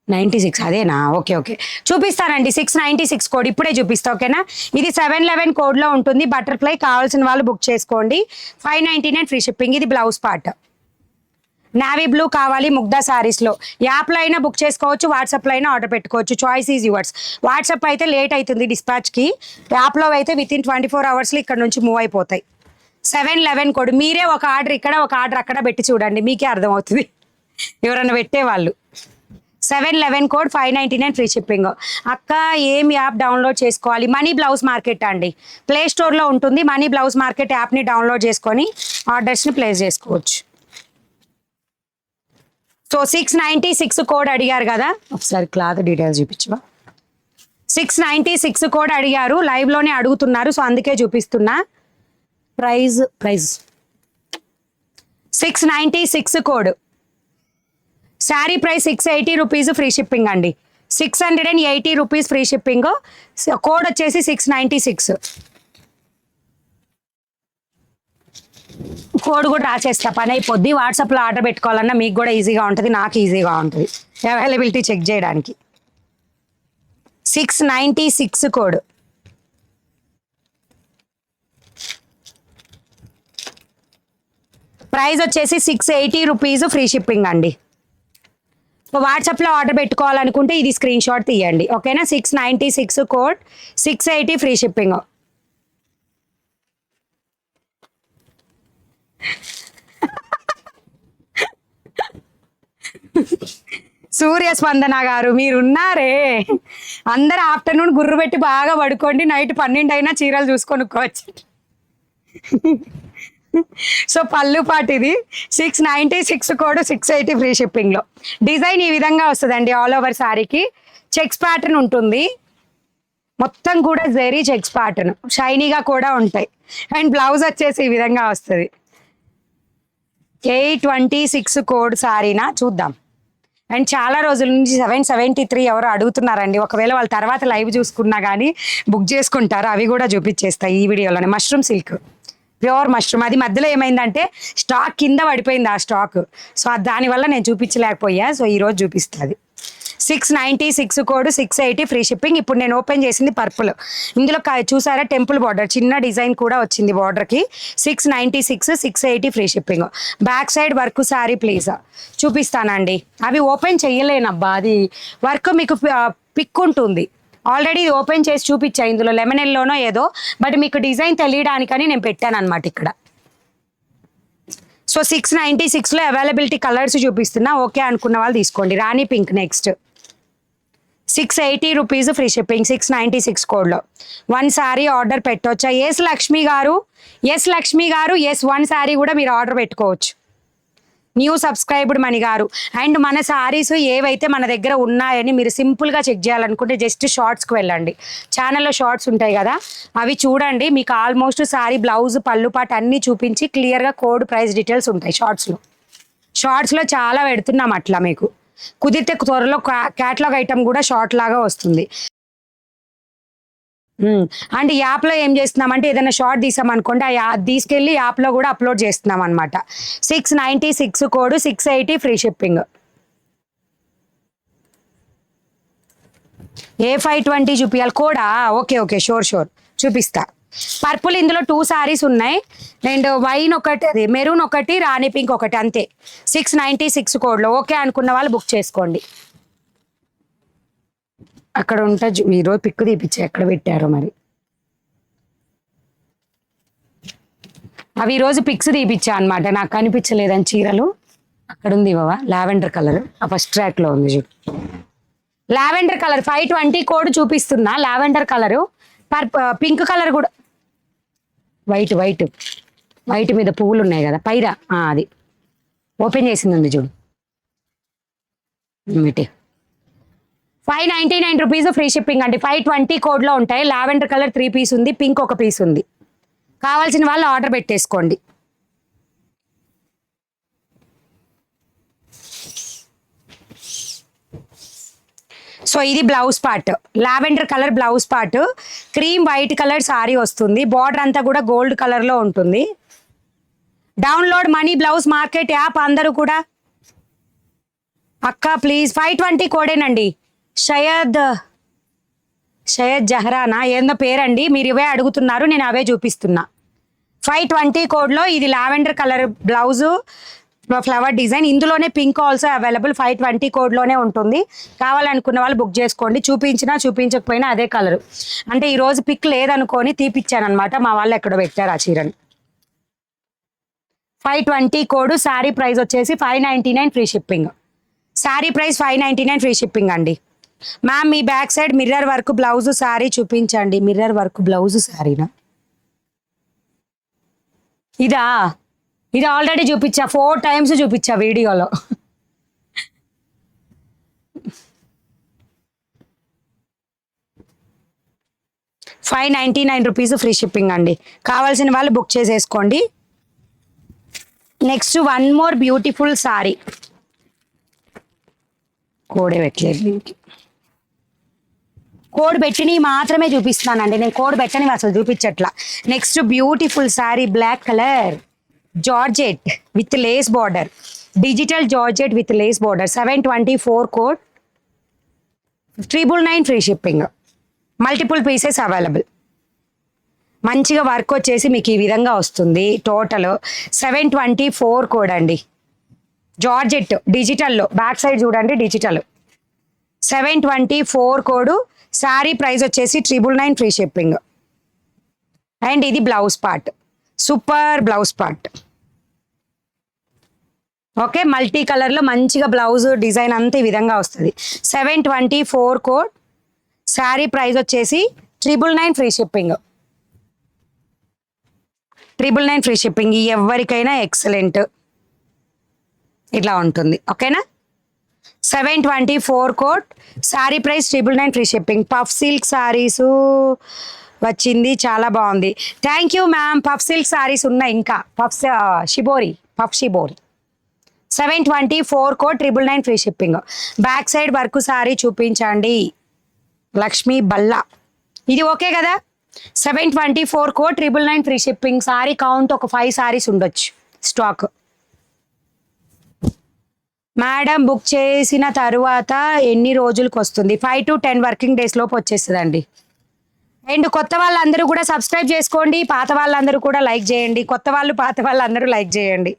96 అదేనా? ఓకే ఓకే చూపిస్తానండి. 696 కోడ్ ఇప్పుడే చూపిస్తా, ఓకేనా? ఇది 711 కోడ్లో ఉంటుంది. బటర్ఫ్లై కావాల్సిన వాళ్ళు బుక్ చేసుకోండి. 599 ఫ్రీ షిప్పింగ్. ఇది బ్లౌజ్ పార్ట్. నావీ బ్లూ కావాలి ముగ్ధా సారీస్లో. యాప్లో అయినా బుక్ చేసుకోవచ్చు, వాట్సాప్లో అయినా ఆర్డర్ పెట్టుకోవచ్చు. Choice is yours. వాట్సాప్ అయితే లేట్ అవుతుంది డిస్పాచ్కి, యాప్లో అయితే వితిన్ 24 అవర్స్లో ఇక్కడ నుంచి మూవ్ అయిపోతాయి. 711 కోడ్. మీరే ఒక ఆర్డర్ ఇక్కడ ఒక ఆర్డర్ అక్కడ పెట్టి చూడండి, మీకే అర్థమవుతుంది ఎవరన్నా పెట్టేవాళ్ళు. 711 కోడ్ 599 ఫ్రీ షిప్పింగ్. అక్క ఏం యాప్ డౌన్లోడ్ చేసుకోవాలి? మనీ బ్లౌజ్ మార్కెట్ అండి, ప్లే స్టోర్లో ఉంటుంది. మనీ బ్లౌజ్ మార్కెట్ యాప్ని డౌన్లోడ్ చేసుకొని ఆర్డర్స్ని ప్లేస్ చేసుకోవచ్చు. సో 696 కోడ్ అడిగారు కదా, ఒకసారి క్లాత్ డీటెయిల్స్ చూపించవా? 696 కోడ్ అడిగారు, లైవ్లోనే అడుగుతున్నారు, సో అందుకే చూపిస్తున్నా. Price 696 code. Sari price 680 rupees free shipping అండి. 680 రూపీస్ ఫ్రీ షిప్పింగ్. కోడ్ వచ్చేసి 696. కోడ్ కూడా రాసేస్తా, పని అయిపోద్ది. వాట్సాప్లో ఆర్డర్ పెట్టుకోవాలన్నా మీకు కూడా ఈజీగా ఉంటుంది, నాకు ఈజీగా ఉంటుంది అవైలబిలిటీ చెక్ చేయడానికి. 696 కోడ్. ప్రైస్ వచ్చేసి 680 రూపీస్ ఫ్రీ షిప్పింగ్ అండి. వాట్సాప్లో ఆర్డర్ పెట్టుకోవాలనుకుంటే ఇది స్క్రీన్ షాట్ తీయండి, ఓకేనా? 696 కోడ్, 680 ఫ్రీ షిప్పింగ్. సూర్య స్పందన గారు మీరున్నారే, అందరు ఆఫ్టర్నూన్ గుర్రు పెట్టి బాగా పడుకోండి, నైట్ 12 అయినా చీరలు చూసుకొనుకోవచ్చు. సో పళ్ళు పాటు ఇది 696 కోడ్, 680 ఫ్రీ షిప్పింగ్లో. డిజైన్ ఈ విధంగా వస్తుందండి. ఆల్ ఓవర్ శారీకి చెక్స్ ప్యాటర్న్ ఉంటుంది, మొత్తం కూడా జెరీ చెక్స్ ప్యాటర్న్, షైనీగా కూడా ఉంటాయి. అండ్ బ్లౌజ్ వచ్చేసి ఈ విధంగా వస్తుంది. 826 కోడ్ శారీనా చూద్దాం. అండ్ చాలా రోజుల నుంచి 773 ఎవరు అడుగుతున్నారండి. ఒకవేళ వాళ్ళ తర్వాత లైవ్ చూసుకున్నా కానీ బుక్ చేసుకుంటారు, అవి కూడా చూపించేస్తాయి ఈ వీడియోలోనే. Mushroom silk, pure mushroom. అది మధ్యలో ఏమైందంటే స్టాక్ కింద పడిపోయింది ఆ స్టాక్, సో దానివల్ల నేను చూపించలేకపోయా, సో ఈరోజు చూపిస్తుంది. 696 కోడ్, 680 ఫ్రీ షిప్పింగ్. ఇప్పుడు నేను ఓపెన్ చేసింది పర్పుల్. ఇందులో చూసారా టెంపుల్ బార్డర్, చిన్న డిజైన్ కూడా వచ్చింది బార్డర్కి. 696, 680 free shipping. Back side work sari please చూపిస్తానండి. అవి ఓపెన్ చెయ్యలేనబ్బా, అది వర్క్ మీకు పిక్ ఉంటుంది. ఆల్రెడీ ఓపెన్ చేసి చూపించా ఇందులో, లెమన్ ఎల్లోనో ఏదో, బట్ మీకు డిజైన్ తెలియడానికని నేను పెట్టాను అనమాట ఇక్కడ. సో 696లో అవైలబిలిటీ కలర్స్ చూపిస్తున్నా, ఓకే అనుకున్న వాళ్ళు తీసుకోండి. Rani pink next. 680 rupees free shipping. 696 కోడ్లో 1 శారీ ఆర్డర్ పెట్టవచ్చా? ఎస్ లక్ష్మి గారు, ఎస్ 1 శారీ కూడా మీరు ఆర్డర్ పెట్టుకోవచ్చు. న్యూ సబ్స్క్రైబ్డ్ మణి గారు. అండ్ మన శారీస్ ఏవైతే మన దగ్గర ఉన్నాయని మీరు సింపుల్గా చెక్ చేయాలనుకుంటే జస్ట్ షార్ట్స్కి వెళ్ళండి, ఛానల్లో షార్ట్స్ ఉంటాయి కదా, అవి చూడండి. మీకు ఆల్మోస్ట్ శారీ బ్లౌజ్ పళ్ళు పాటు అన్నీ చూపించి క్లియర్గా కోడ్ ప్రైస్ డీటెయిల్స్ ఉంటాయి షార్ట్స్లో చాలా పెడుతున్నాం అట్లా. మీకు కుదిరితే త్వరలో క్యాటలాగ్ ఐటమ్ కూడా షార్ట్ లాగా వస్తుంది. అండ్ యాప్లో ఏం చేస్తున్నామంటే ఏదైనా షార్ట్ తీసామనుకోండి, తీసుకెళ్ళి యాప్లో కూడా అప్లోడ్ చేస్తున్నాం అనమాట. 696 కోడ్, 680 ఫ్రీ షిప్పింగ్. A520 చూపించాలి కోడా? ఓకే షూర్ చూపిస్తా. పర్పుల్ ఇందులో 2 శారీస్ ఉన్నాయి, అండ్ వైన్ ఒకటి, అది మెరూన్ ఒకటి, రాణి పింక్ ఒకటి, అంతే. 696 కోడ్లో ఓకే అనుకున్న వాళ్ళు బుక్ చేసుకోండి. అక్కడ ఉంటుంది ఈరోజు పిక్ తీపిచ్చా, ఎక్కడ పెట్టారో మరి. అవి ఈరోజు పిక్స్ తీపిచ్చా అనమాట, నాకు కనిపించలేదని చీరలు. అక్కడ ఉంది బావా లావెండర్ కలర్, ఆ ఫస్ట్ ట్రాక్లో ఉంది చూడు, లావెండర్ కలర్. 520 కోడ్ చూపిస్తున్నా, లావెండర్ కలరు. పింక్ కలర్ కూడా, వైట్ మీద పువ్వులు ఉన్నాయి కదా పైరా, అది ఓపెన్ చేసింది ఉంది చూడు. 599 రూపీస్ ఫ్రీ షిప్పింగ్ అండి. 520 కోడ్లో ఉంటాయి. లావెండర్ కలర్ 3 పీస్ ఉంది, పింక్ ఒక పీస్ ఉంది. కావాల్సిన వాళ్ళు ఆర్డర్ పెట్టేసుకోండి. సో ఇది blouse part, lavender colour blouse part, cream white colour sorry వస్తుంది. బార్డర్ అంతా కూడా గోల్డ్ కలర్లో ఉంటుంది. Download money blouse market app అందరూ కూడా. అక్క ప్లీజ్ 520 కోడేనండి. షయద్ జహరానా ఏందో పేరండి, మీరు ఇవే అడుగుతున్నారు, నేను అవే చూపిస్తున్నా. 520 కోడ్లో ఇది lavender colour blouse, flower design. ఇందులోనే పింక్ ఆల్సో అవైలబుల్. 520 కోడ్లోనే ఉంటుంది. కావాలనుకున్న వాళ్ళు బుక్ చేసుకోండి. చూపించినా చూపించకపోయినా అదే కలరు. అంటే ఈరోజు పిక్ లేదనుకొని తీపిచ్చాను అనమాట. మా వాళ్ళు ఎక్కడో పెట్టారు ఆ చీరని. 520 కోడ్. శారీ ప్రైస్ వచ్చేసి 599 free shipping. Sari price 599 free shipping అండి. మ్యామ్ మీ back side mirror work blouse sari చూపించండి. మిర్రర్ వర్క్ బ్లౌజ్ శారీనా ఇదా? ఇది ఆల్రెడీ చూపించా, 4 టైమ్స్ చూపించా వీడియోలో. ₹599 ఫ్రీ షిప్పింగ్ అండి. కావాల్సిన వాళ్ళు బుక్ చేసేసుకోండి. Next one more beautiful sorry. కోడే పెట్టలేదు దీనికి. కోడ్ పెట్టినవి మాత్రమే చూపిస్తానండి, నేను కోడ్ పెట్టనివి అసలు చూపించట్లా. Next beautiful sari, black colour georgette with lace border, digital georgette with lace border. 724 code, 999 free shipping. Multiple pieces available. మంచిగా వర్క్ వచ్చేసి మీకు ఈ విధంగా వస్తుంది. టోటల్ 724 కోడ్ అండి. జార్జెట్ డిజిటల్లో, బ్యాక్ సైడ్ చూడండి డిజిటల్. 724 కోడ్. శారీ ప్రైస్ వచ్చేసి 999 ఫ్రీ షిప్పింగ్. అండ్ ఇది blouse part, super blouse part. Okay, multi కలర్లో మంచిగా బ్లౌజ్ డిజైన్ అంతా ఈ విధంగా వస్తుంది. 724 కోడ్. శారీ ప్రైస్ వచ్చేసి 999 ఫ్రీ షిప్పింగ్. 999 free shipping. ఎవరికైనా ఎక్సలెంట్ ఇట్లా ఉంటుంది. ఓకేనా? 724 code. Sari price 999 free shipping. Puff silk saris వచ్చింది, చాలా బాగుంది. Thank you ma'am. Puff silk saris ఉన్నాయి ఇంకా. Puff shibori 724 code, 999 free shipping. Back side work sari చూపించండి. లక్ష్మీ బల్లా, ఇది ఓకే కదా? 724 code, 999 free shipping. Sari count ఒక 5 శారీస్ ఉండొచ్చు స్టాక్. మేడం బుక్ చేసిన తర్వాత ఎన్ని రోజులకు వస్తుంది? 5 to 10 వర్కింగ్ డేస్ లోపు వచ్చేస్తుందండి. అండ్ కొత్త వాళ్ళందరూ కూడా సబ్స్క్రైబ్ చేసుకోండి, పాత వాళ్ళందరూ కూడా లైక్ చేయండి. కొత్త వాళ్ళు పాత వాళ్ళందరూ లైక్ చేయండి.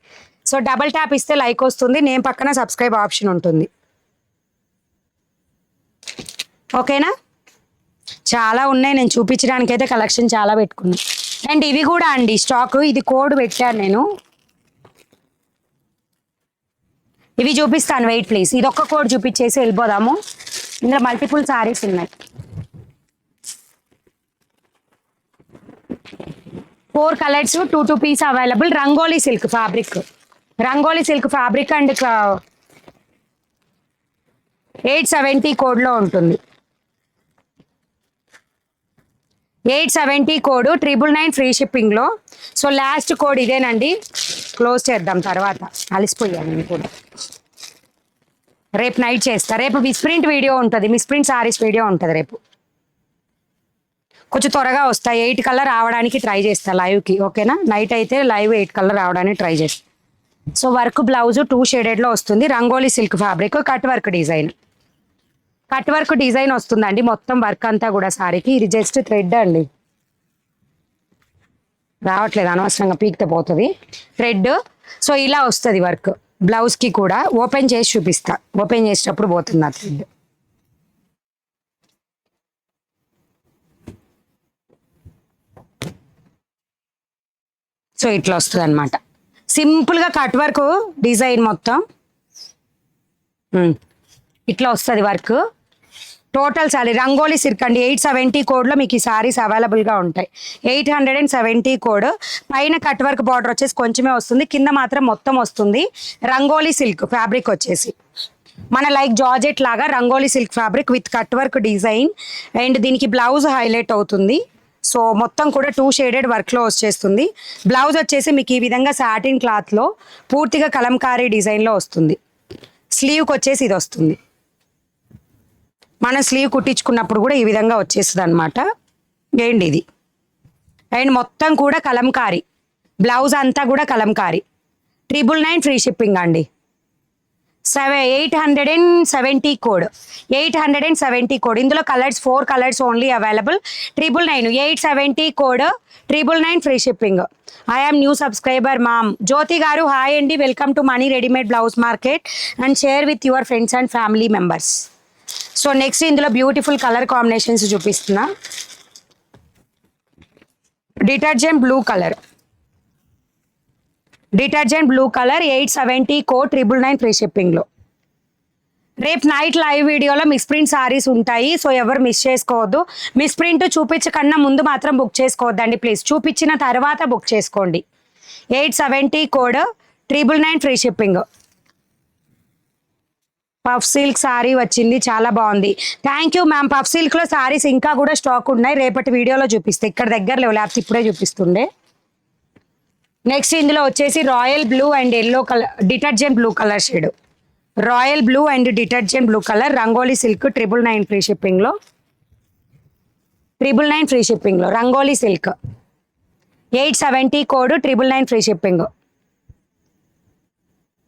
సో డబల్ ట్యాప్ ఇస్తే లైక్ వస్తుంది, నేను పక్కన సబ్స్క్రైబ్ ఆప్షన్ ఉంటుంది. ఓకేనా? చాలా ఉన్నాయి, నేను చూపించడానికైతే కలెక్షన్ చాలా పెట్టుకున్నాను. అండ్ ఇవి కూడా అండి స్టాక్. ఇది కోడ్ పెట్టాను నేను, ఇవి చూపిస్తాను. వెయిట్ ప్లీజ్, ఇది ఒక్క కోడ్ చూపించేసి వెళ్ళిపోదాము. ఇందులో మల్టిపుల్ శారీస్ ఉన్నాయి. 4 colours, 2 piece available. Rangoli silk fabric, rangoli silk fabric and 870 కోడ్లో ఉంటుంది. 870 కోడ్, 999 ఫ్రీ షిప్పింగ్లో. సో లాస్ట్ కోడ్ ఇదేనండి. క్లోజ్ చేద్దాం తర్వాత, అలిసిపోయాను నేను కూడా. రేపు నైట్ చేస్తా. రేపు మిస్ప్రింట్ వీడియో ఉంటుంది, మిస్ప్రింట్ సారీస్ వీడియో ఉంటుంది రేపు. కొంచెం త్వరగా వస్తాయి. 8 కల్లా రావడానికి ట్రై చేస్తా లైవ్కి. ఓకేనా? నైట్ అయితే లైవ్ 8 కల్లా రావడానికి ట్రై చేస్తా. సో వర్క్ బ్లౌజ్ 2 షేడెడ్లో వస్తుంది. Rangoli silk fabric, cut work design. Cut work design వస్తుందండి మొత్తం వర్క్ అంతా కూడా సారీకి. ఇది జస్ట్ థ్రెడ్ అండి, రావట్లేదు అనవసరంగా పీక్తే పోతుంది థ్రెడ్. సో ఇలా వస్తుంది వర్క్ బ్లౌజ్కి కూడా. ఓపెన్ చేసి చూపిస్తా, ఓపెన్ చేసేటప్పుడు పోతుంది ఆ థ్రెడ్. సో ఇట్లా వస్తుంది అనమాట. సింపుల్గా కట్ వర్క్ డిజైన్ మొత్తం ఇట్లా వస్తుంది work. Total sorry rangoli silk అండి. 870 కోడ్లో మీకు ఈ సారీస్ అవైలబుల్గా ఉంటాయి. 870 కోడ్. పైన కట్ వర్క్ బార్డర్ వచ్చేసి కొంచెమే వస్తుంది, కింద మాత్రం మొత్తం వస్తుంది. రంగోలీ సిల్క్ ఫ్యాబ్రిక్ వచ్చేసి మన లైక్ జార్జెట్ లాగా rangoli silk fabric with cut work design. And దీనికి బ్లౌజ్ హైలైట్ అవుతుంది. సో మొత్తం కూడా 2 షేడెడ్ వర్క్లో వచ్చేస్తుంది. బ్లౌజ్ వచ్చేసి మీకు ఈ విధంగా సాటిన్ క్లాత్లో పూర్తిగా కలంకారీ డిజైన్లో వస్తుంది. స్లీవ్కి వచ్చేసి ఇది వస్తుంది. మనం స్లీవ్ కుట్టించుకున్నప్పుడు కూడా ఈ విధంగా వచ్చేస్తుంది అనమాట. ఏంటి ఇది. అండ్ మొత్తం కూడా కలంకారీ, బ్లౌజ్ అంతా కూడా కలంకారీ. 999 ఫ్రీ షిప్పింగ్ అండి. 870 కోడ్. 870 కోడ్. ఇందులో colours 4 colours only available. 999 870 code. 999 free shipping. I am new subscriber ma'am. Jyothi గారు హాయ్ అండి, welcome to Mani readymade blouse market and share with your friends and family members. So next ఇందులో beautiful colour combinations చూపిస్తున్నా. Detergent blue colour. 870 code. 999 free షిప్పింగ్లో. రేపు night live వీడియోలో misprint saris ఉంటాయి. So ఎవరు miss చేసుకోవద్దు. మిస్ ప్రింట్ చూపించకన్నా ముందు మాత్రం బుక్ చేసుకోవద్దండి ప్లీజ్. చూపించిన తర్వాత బుక్ చేసుకోండి. 870 code. 999 free shipping. Puff silk sorry వచ్చింది, చాలా బాగుంది. Thank you ma'am. పఫ్ సిల్క్లో సారీస్ ఇంకా కూడా స్టాక్ ఉన్నాయి, రేపటి వీడియోలో చూపిస్తే. ఇక్కడ దగ్గర లేవు, లేకపోతే ఇప్పుడే చూపిస్తుండే. నెక్స్ట్ ఇందులో వచ్చేసి royal blue and yellow colour, detergent blue colour shade. Royal blue and detergent blue colour Rangoli silk. 999 free షిప్పింగ్లో. 999 ఫ్రీ షిప్పింగ్లో Rangoli silk. 870 code. 999 free shipping.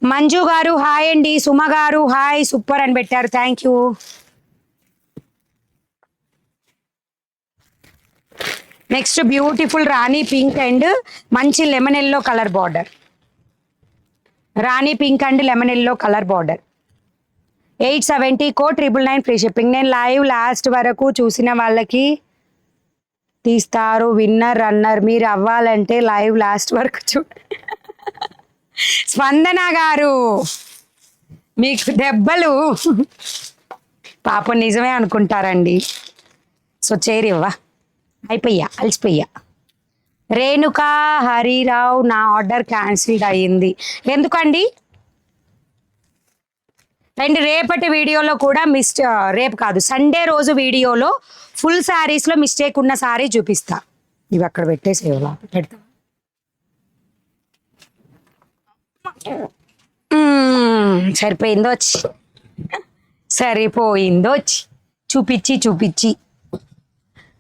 Manju గారు హాయ్ అండి. సుమ గారు హాయ్, సూపర్ అని పెట్టారు, thank you. Next beautiful rani pink and మంచి lemon yellow colour border. Rani pink and lemon yellow colour border. 870 code. 999 free shipping. నేను live last వరకు చూసిన వాళ్ళకి తీస్తారు విన్నర్ రన్నర్. మీరు అవ్వాలంటే లైవ్ లాస్ట్ వరకు స్పందన గారు మీకు దెబ్బలు పాపం నిజమే అనుకుంటారండి. సో చేరివ్వా అయిపోయా, అలసిపోయా. రేణుకా హరిరావు నా ఆర్డర్ క్యాన్సిల్డ్ అయ్యింది ఎందుకండి? అండ్ రేపటి వీడియోలో కూడా రేపు కాదు సండే రోజు వీడియోలో ఫుల్ శారీస్లో మిస్టేక్ ఉన్న శారీ చూపిస్తా. ఇవి అక్కడ పెట్టేసేవలా పెడతా. సరిపోయిందోచ్చి చూపించి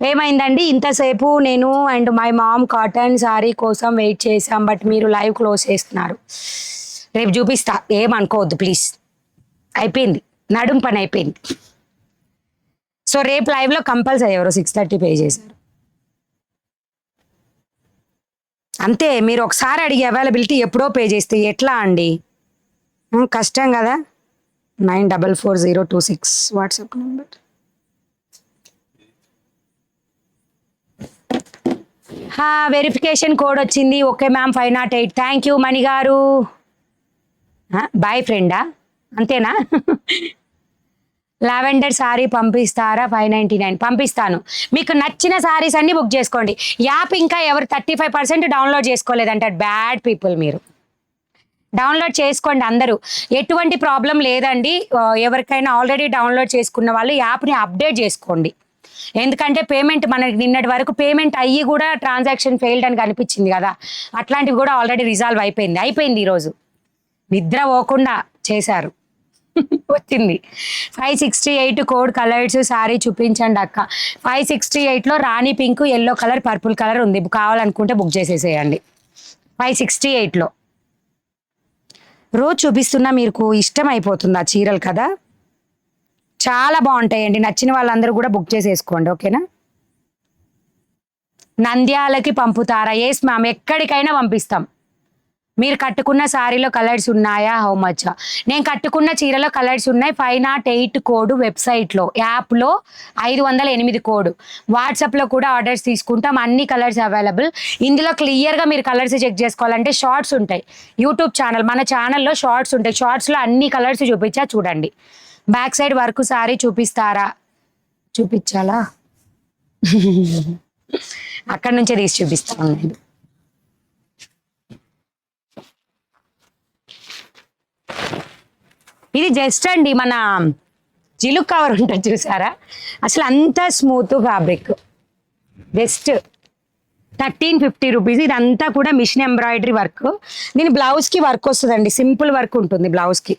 ఏమైందండి ఇంతసేపు నేను and my mom cotton sari కోసం వెయిట్ చేసాం, బట్ మీరు లైవ్ క్లోజ్ చేస్తున్నారు. రేపు చూపిస్తా, ఏమనుకోవద్దు ప్లీజ్. అయిపోయింది, నడుం పని అయిపోయింది. సో రేపు లైవ్లో కంపల్సరీ ఎవరో 6:30 పే చేశారు అంతే. మీరు ఒకసారి అడిగి అవైలబిలిటీ ఎప్పుడో పే చేస్తే ఎట్లా అండి? కష్టం కదా. 944026 వాట్సాప్ నెంబర్. వెరిఫికేషన్ కోడ్ వచ్చింది. Okay ma'am 508. థ్యాంక్ యూ మణి గారు. బాయ్ ఫ్రెండా అంతేనా? లావెండర్ సారీ పంపిస్తారా? 599 పంపిస్తాను. మీకు నచ్చిన సారీస్ అన్ని బుక్ చేసుకోండి. యాప్ ఇంకా ఎవరు 35% డౌన్లోడ్ చేసుకోలేదంటే బ్యాడ్ పీపుల్. మీరు డౌన్లోడ్ చేసుకోండి అందరూ, ఎటువంటి ప్రాబ్లం లేదండి. ఎవరికైనా ఆల్రెడీ డౌన్లోడ్ చేసుకున్న వాళ్ళు యాప్ని అప్డేట్ చేసుకోండి. ఎందుకంటే పేమెంట్ మనకి నిన్నటి వరకు పేమెంట్ అయ్యి కూడా ట్రాన్సాక్షన్ ఫెయిల్డ్ అని కనిపించింది కదా, అట్లాంటివి కూడా ఆల్రెడీ రిజాల్వ్ అయిపోయింది. ఈరోజు నిద్ర పోకుండా చేశారు. వచ్చింది 568 కోడ్. కలర్స్ సారీ చూపించండి అక్క. 568లో rani pink, yellow colour, purple colour ఉంది. కావాలనుకుంటే బుక్ చేసేసేయండి. 568లో రోజు చూపిస్తున్నా, మీకు ఇష్టం అయిపోతుంది ఆ చీరలు కదా, చాలా బాగుంటాయండి. నచ్చిన వాళ్ళందరూ కూడా బుక్ చేసేసుకోండి, ఓకేనా? నంద్యాలకి పంపుతారా? ఎస్ మ్యామ్, ఎక్కడికైనా పంపిస్తాం. మీరు కట్టుకున్న శారీలో కలర్స్ ఉన్నాయా? How much? నేను కట్టుకున్న చీరలో కలర్స్ ఉన్నాయి. 508 కోడ్. వెబ్సైట్లో, యాప్లో 508 కోడ్. వాట్సాప్లో కూడా ఆర్డర్స్ తీసుకుంటాం. అన్ని కలర్స్ అవైలబుల్. ఇందులో క్లియర్గా మీరు కలర్స్ చెక్ చేసుకోవాలంటే షార్ట్స్ ఉంటాయి. యూట్యూబ్ ఛానల్, మన ఛానల్లో షార్ట్స్ ఉంటాయి. షార్ట్స్లో అన్ని కలర్స్ చూపించా చూడండి. బ్యాక్ సైడ్ వర్క్ శారీ చూపిస్తారా? చూపించాలా? అక్కడి నుంచే తీసి చూపిస్తాను నేను. ఇది జస్ట్ అండి మన జిలుక్ కవర్ ఉంటుంది చూసారా, అసలు అంత స్మూత్ ఫ్యాబ్రిక్. Just 1350 rupees. ఇదంతా కూడా మిషన్ ఎంబ్రాయిడరీ వర్క్. దీని బ్లౌజ్కి వర్క్ వస్తుందండి, సింపుల్ వర్క్ ఉంటుంది బ్లౌజ్కి.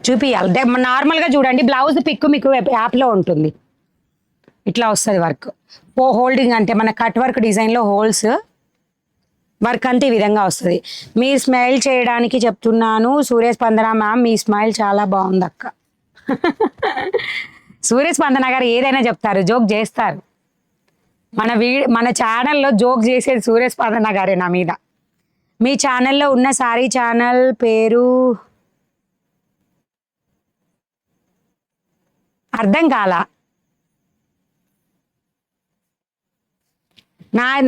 చూపియాలి నార్మల్గా చూడండి, బ్లౌజ్ పిక్ మీకు యాప్లో ఉంటుంది. ఇట్లా వస్తుంది వర్క్. హోల్డింగ్ అంటే మన కట్ వర్క్ డిజైన్లో హోల్స్ వర్క్ అంతా ఈ విధంగా వస్తుంది. మీ స్మైల్ చేయడానికి చెప్తున్నాను సూర్యస్పందన మ్యామ్, మీ స్మైల్ చాలా బాగుంది అక్క. సూర్యస్పందన గారు ఏదైనా చెప్తారు, జోక్ చేస్తారు. మన ఛానల్లో జోక్ చేసేది సూర్యస్పందన గారే నా మీద. మీ ఛానల్లో ఉన్న సారీ ఛానల్ పేరు అర్థం కాల.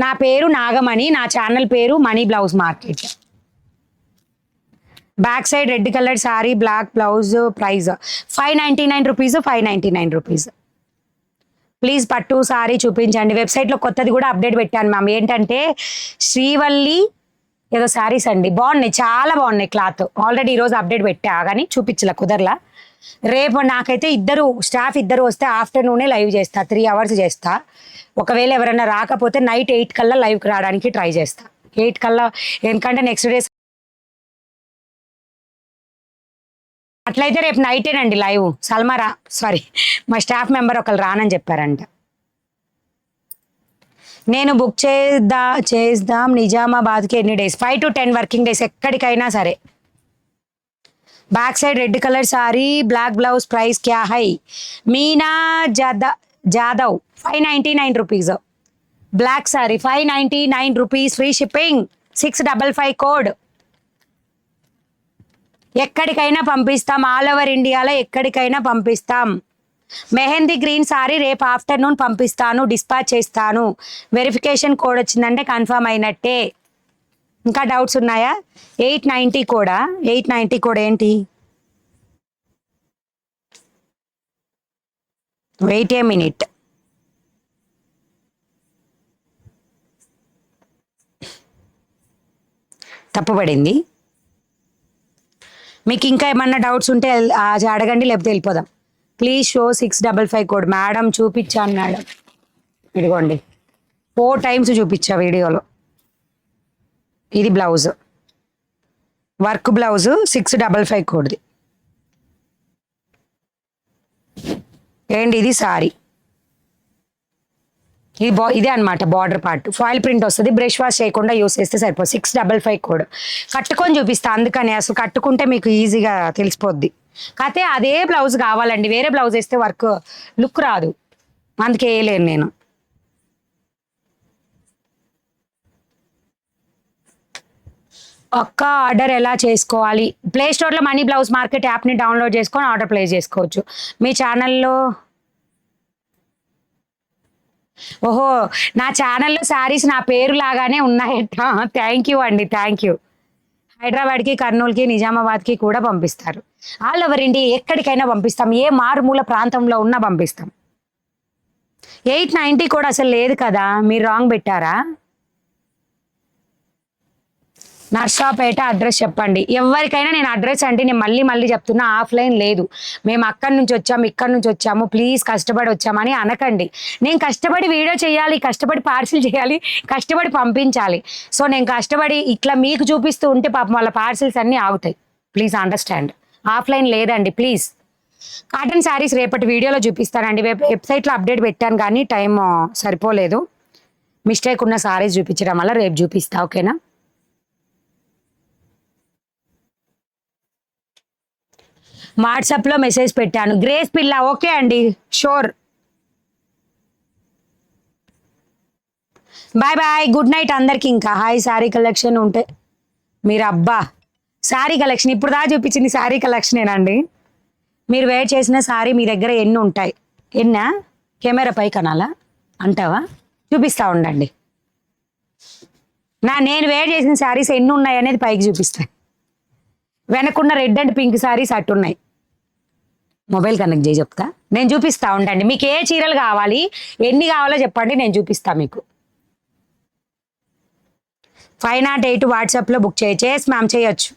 నా పేరు నాగమణి, నా ఛానల్ పేరు Mani blouse market. Back side red colour sari, black blouse. Price 599 rupees, 599 rupees. Please పట్టు సారీ చూపించండి. వెబ్సైట్లో కొత్తది కూడా అప్డేట్ పెట్టాను మ్యామ్. ఏంటంటే శ్రీవల్లి ఏదో శారీస్ అండి, బాగున్నాయి, చాలా బాగున్నాయి క్లాత్. ఆల్రెడీ ఈరోజు అప్డేట్ పెట్టా కానీ చూపించలే, కుదరలా. రేపు నాకైతే స్టాఫ్ ఇద్దరు వస్తే ఆఫ్టర్నూనే లైవ్ చేస్తా, 3 అవర్స్ చేస్తా. ఒకవేళ ఎవరైనా రాకపోతే నైట్ 8 కల్లా లైవ్కి రావడానికి ట్రై చేస్తా. 8 కల్లా, ఎందుకంటే నెక్స్ట్ డే అట్లయితే రేపు నైటేనండి లైవ్. మా స్టాఫ్ మెంబర్ ఒకరు రానని చెప్పారంట. నేను బుక్ చేద్దాం నిజామాబాద్కి ఎన్ని డేస్? 5 to 10 వర్కింగ్ డేస్, ఎక్కడికైనా సరే. Back side red colour sari, black blouse, price क्या है? Meena Jadhav 599 rupees. Black sari 599 rupees, free shipping, 655 code. ఎక్కడికైనా పంపిస్తాం, ఆల్ ఓవర్ ఇండియాలో ఎక్కడికైనా పంపిస్తాం. మెహందీ గ్రీన్ సారీ రేపు ఆఫ్టర్నూన్ పంపిస్తాను, డిస్పాచ్ చేస్తాను. వెరిఫికేషన్ కోడ్ వచ్చిందంటే కన్ఫర్మ్ అయినట్టే. ఇంకా డౌట్స్ ఉన్నాయా? 890 కోడా? 890 కోడ్ ఏంటి? Wait a minute. తప్పుపడింది. మీకు ఇంకా ఏమన్నా డౌట్స్ ఉంటే అడగండి, లేకపోతే వెళ్ళిపోదాం. Please show 655 code. మేడం చూపించాను మేడం, ఇదిగోండి 4 times చూపించా వీడియోలో. ఇది బ్లౌజ్, వర్క్ బ్లౌజ్, 655 కోడ్ది. ఏంటి ఇది సారీ, ఇదే అనమాట బార్డర్ పార్ట్. ఫాయిల్ ప్రింట్ వస్తుంది, బ్రష్ వాష్ చేయకుండా యూస్ చేస్తే సరిపోదు. 655 కోడ్. కట్టుకొని చూపిస్తా, అందుకని అసలు కట్టుకుంటే మీకు ఈజీగా తెలిసిపోద్ది. కాకపోతే అదే బ్లౌజ్ కావాలండి, వేరే బ్లౌజ్ వేస్తే వర్క్ లుక్ రాదు, అందుకే వేయలేను నేను. ఒక్క ఆర్డర్ ఎలా చేసుకోవాలి? ప్లే స్టోర్లో మనీ బ్లౌజ్ మార్కెట్ యాప్ని డౌన్లోడ్ చేసుకొని ఆర్డర్ ప్లేస్ చేసుకోవచ్చు. మీ ఛానల్లో ఓహో, నా ఛానల్లో శారీస్ నా పేరు లాగానే ఉన్నాయట. థ్యాంక్ యూ అండి, థ్యాంక్ యూ. హైదరాబాద్కి, కర్నూలుకి, నిజామాబాద్కి కూడా పంపిస్తారు. ఆల్ ఓవర్ ఇండియా ఎక్కడికైనా పంపిస్తాం, ఏ మారుమూల ప్రాంతంలో ఉన్నా పంపిస్తాం. 890 కూడా అసలు లేదు కదా, మీరు రాంగ్ పెట్టారా? నర్సాపేట అడ్రస్ చెప్పండి. ఎవరికైనా నేను అడ్రస్ అంటే నేను మళ్ళీ చెప్తున్నా, ఆఫ్లైన్ లేదు. మేము అక్కడి నుంచి వచ్చాము, ఇక్కడి నుంచి వచ్చాము, ప్లీజ్ కష్టపడి వచ్చామని అనకండి. నేను కష్టపడి వీడియో చేయాలి, కష్టపడి పార్సిల్ చేయాలి, కష్టపడి పంపించాలి. సో నేను కష్టపడి ఇట్లా మీకు చూపిస్తూ ఉంటే పాపం వాళ్ళ పార్సిల్స్ అన్నీ ఆగుతాయి. Please understand. ఆఫ్లైన్ లేదండి ప్లీజ్. కాటన్ శారీస్ రేపటి వీడియోలో చూపిస్తానండి. వెబ్సైట్లో అప్డేట్ పెట్టాను కానీ టైం సరిపోలేదు. మిస్టేక్ ఉన్న శారీస్ చూపించడం వల్ల రేపు చూపిస్తా, ఓకేనా? వాట్సాప్లో మెసేజ్ పెట్టాను. గ్రేస్ పిల్ల, ఓకే అండి, sure. Bye bye, good night అందరికి. ఇంకా హాయ్. శారీ కలెక్షన్ ఉంటే మీరు అబ్బా, శారీ కలెక్షన్ ఇప్పుడు దాకా చూపించింది శారీ కలెక్షనేనండి. మీరు వేర్ చేసిన శారీ మీ దగ్గర ఎన్ని ఉంటాయి? ఎన్నా? కెమెరా పై కనాలా అంటావా? చూపిస్తా ఉండండి. నేను వేర్ చేసిన శారీస్ ఎన్ని ఉన్నాయి అనేది పైకి చూపిస్తాను. వెనకున్న రెడ్ అండ్ పింక్ సారీస్ అట్టున్నాయి. మొబైల్ కనెక్ట్ చేసి చెప్తా, నేను చూపిస్తా ఉండండి. మీకు ఏ చీరలు కావాలి, ఎన్ని కావాలో చెప్పండి, నేను చూపిస్తా మీకు. 508 వాట్సాప్లో బుక్ చేయొచ్చు. ఎస్ మ్యామ్, చేయొచ్చు.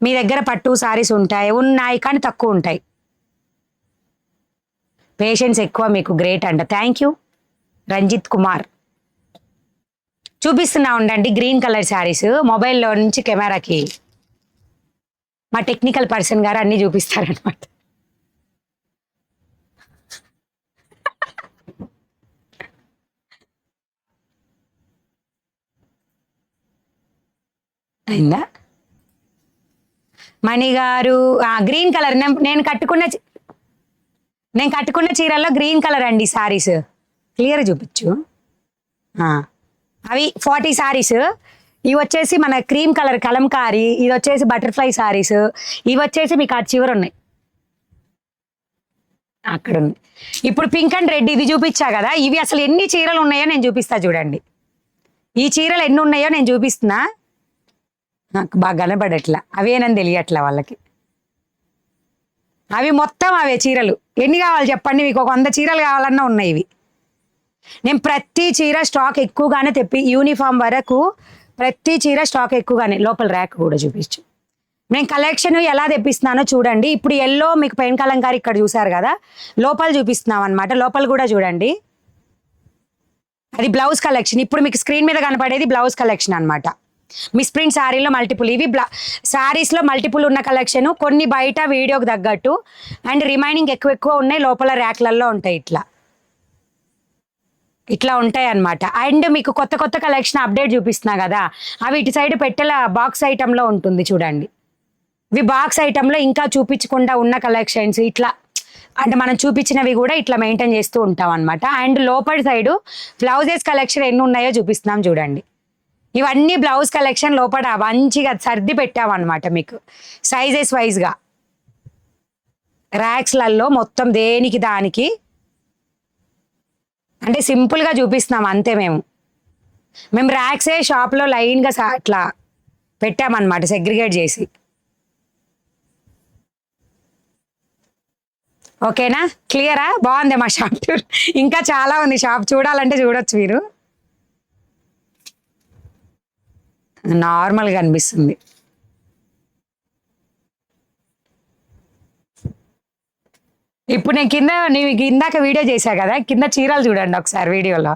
మీ దగ్గర పట్టు సారీస్ ఉన్నాయి కానీ తక్కువ ఉంటాయి. పేషెన్స్ ఎక్కువ మీకు, గ్రేట్ అంట. Thank you Ranjith Kumar. చూపిస్తున్నా ఉండండి గ్రీన్ కలర్ శారీస్. మొబైల్లో నుంచి కెమెరాకి మా టెక్నికల్ పర్సన్ గారు అన్నీ చూపిస్తారనమాట. అయిందా మణి గారు? గ్రీన్ కలర్ నేను కట్టుకున్న చీరల్లో గ్రీన్ కలర్ అండి సారీస్. క్లియర్ చూపించు. అవి 40 సారీస్. ఇవి వచ్చేసి మన క్రీమ్ కలర్ కలంకారీ, ఇది వచ్చేసి బటర్ఫ్లై సారీస్, ఇవి వచ్చేసి మీకు ఆ చివర ఉన్నాయి. అక్కడ ఉంది. ఇప్పుడు పింక్ అండ్ రెడ్ ఇది చూపించా కదా, ఇవి అసలు ఎన్ని చీరలు ఉన్నాయో నేను చూపిస్తా చూడండి. ఈ చీరలు ఎన్ని ఉన్నాయో నేను చూపిస్తున్నా. నాకు బాగా కనబడట్లా, అవేనని తెలియట్లా వాళ్ళకి. అవి మొత్తం అవే చీరలు. ఎన్ని కావాలి చెప్పండి, మీకు ఒక 100 చీరలు కావాలన్నా ఉన్నాయి ఇవి. నేను ప్రతి చీర స్టాక్ ఎక్కువగానే యూనిఫామ్ వరకు ప్రతి చీర స్టాక్ ఎక్కువగానే. లోపల ర్యాక్ కూడా చూపించు. నేను కలెక్షన్ ఎలా తెప్పిస్తున్నానో చూడండి. ఇప్పుడు ఎల్లో మీకు పెయిన్ కలంకారీ ఇక్కడ చూసారు కదా, లోపల చూపిస్తున్నాం అనమాట. లోపల కూడా చూడండి, అది బ్లౌజ్ కలెక్షన్. ఇప్పుడు మీకు స్క్రీన్ మీద కనపడేది బ్లౌజ్ కలెక్షన్ అనమాట. మిస్ ప్రింట్ శారీలో మల్టిపుల్, ఇవి శారీస్లో మల్టిపుల్ ఉన్న కలెక్షన్. కొన్ని బయట వీడియోకి తగ్గట్టు అండ్ రిమైనింగ్ ఎక్కువ ఉన్నాయి. లోపల ర్యాక్లలో ఉంటాయి, ఇట్లా ఉంటాయి అన్నమాట. అండ్ మీకు కొత్త కలెక్షన్ అప్డేట్ చూపిస్తున్నా కదా, అవి ఇటు సైడ్ పెట్టెల బాక్స్ ఐటెంలో ఉంటుంది చూడండి. ఇవి బాక్స్ ఐటెంలో ఇంకా చూపించకుండా ఉన్న కలెక్షన్స్ ఇట్లా, అంటే మనం చూపించినవి కూడా ఇట్లా మెయింటైన్ చేస్తూ ఉంటాం అనమాట. అండ్ లోపలి సైడు బ్లౌజెస్ కలెక్షన్ ఎన్ని ఉన్నాయో చూపిస్తున్నాం చూడండి. ఇవన్నీ బ్లౌజ్ కలెక్షన్ లోపల మంచిగా సర్ది పెట్టామన్నమాట మీకు సైజెస్ వైజ్గా. ర్యాక్స్లలో మొత్తం దేనికి దానికి అంటే సింపుల్గా చూపిస్తున్నాం అంతే. మేము ర్యాక్సే షాప్లో లైన్గా అట్లా పెట్టామన్నమాట, సెగ్రిగేట్ చేసి. ఓకేనా, క్లియరా? బాగుంది మా షాప్ టూర్. ఇంకా చాలా ఉంది షాప్, చూడాలంటే చూడొచ్చు మీరు. నార్మల్గా అనిపిస్తుంది. ఇప్పుడు నేను ఇందాక వీడియో చేశా కదా, కింద చీరలు చూడండి ఒకసారి వీడియోలో.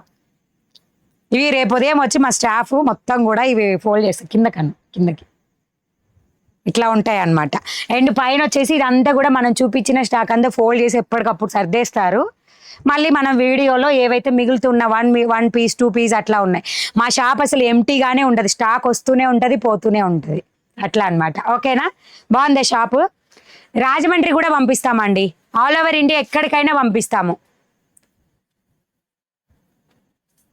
ఇవి రేపు ఉదయం వచ్చి మా స్టాఫ్ మొత్తం కూడా ఇవి ఫోల్డ్ చేస్తారు కిందకి ఇట్లా ఉంటాయి అన్నమాట. అండ్ పైన వచ్చేసి ఇదంతా కూడా మనం చూపించిన స్టాక్ అంతా ఫోల్డ్ చేసి ఎప్పటికప్పుడు సర్దేస్తారు. మళ్ళీ మనం వీడియోలో ఏవైతే మిగులుతున్న 1 పీస్ 2 పీస్ అట్లా ఉన్నాయి. మా షాప్ అసలు ఎంటీగానే ఉంటుంది, స్టాక్ వస్తూనే ఉంటుంది పోతూనే ఉంటుంది అట్లా అన్నమాట. ఓకేనా, బాగుంది షాపు. రాజమండ్రి కూడా పంపిస్తామండి, ఆల్ ఓవర్ ఇండియా ఎక్కడికైనా పంపిస్తాము.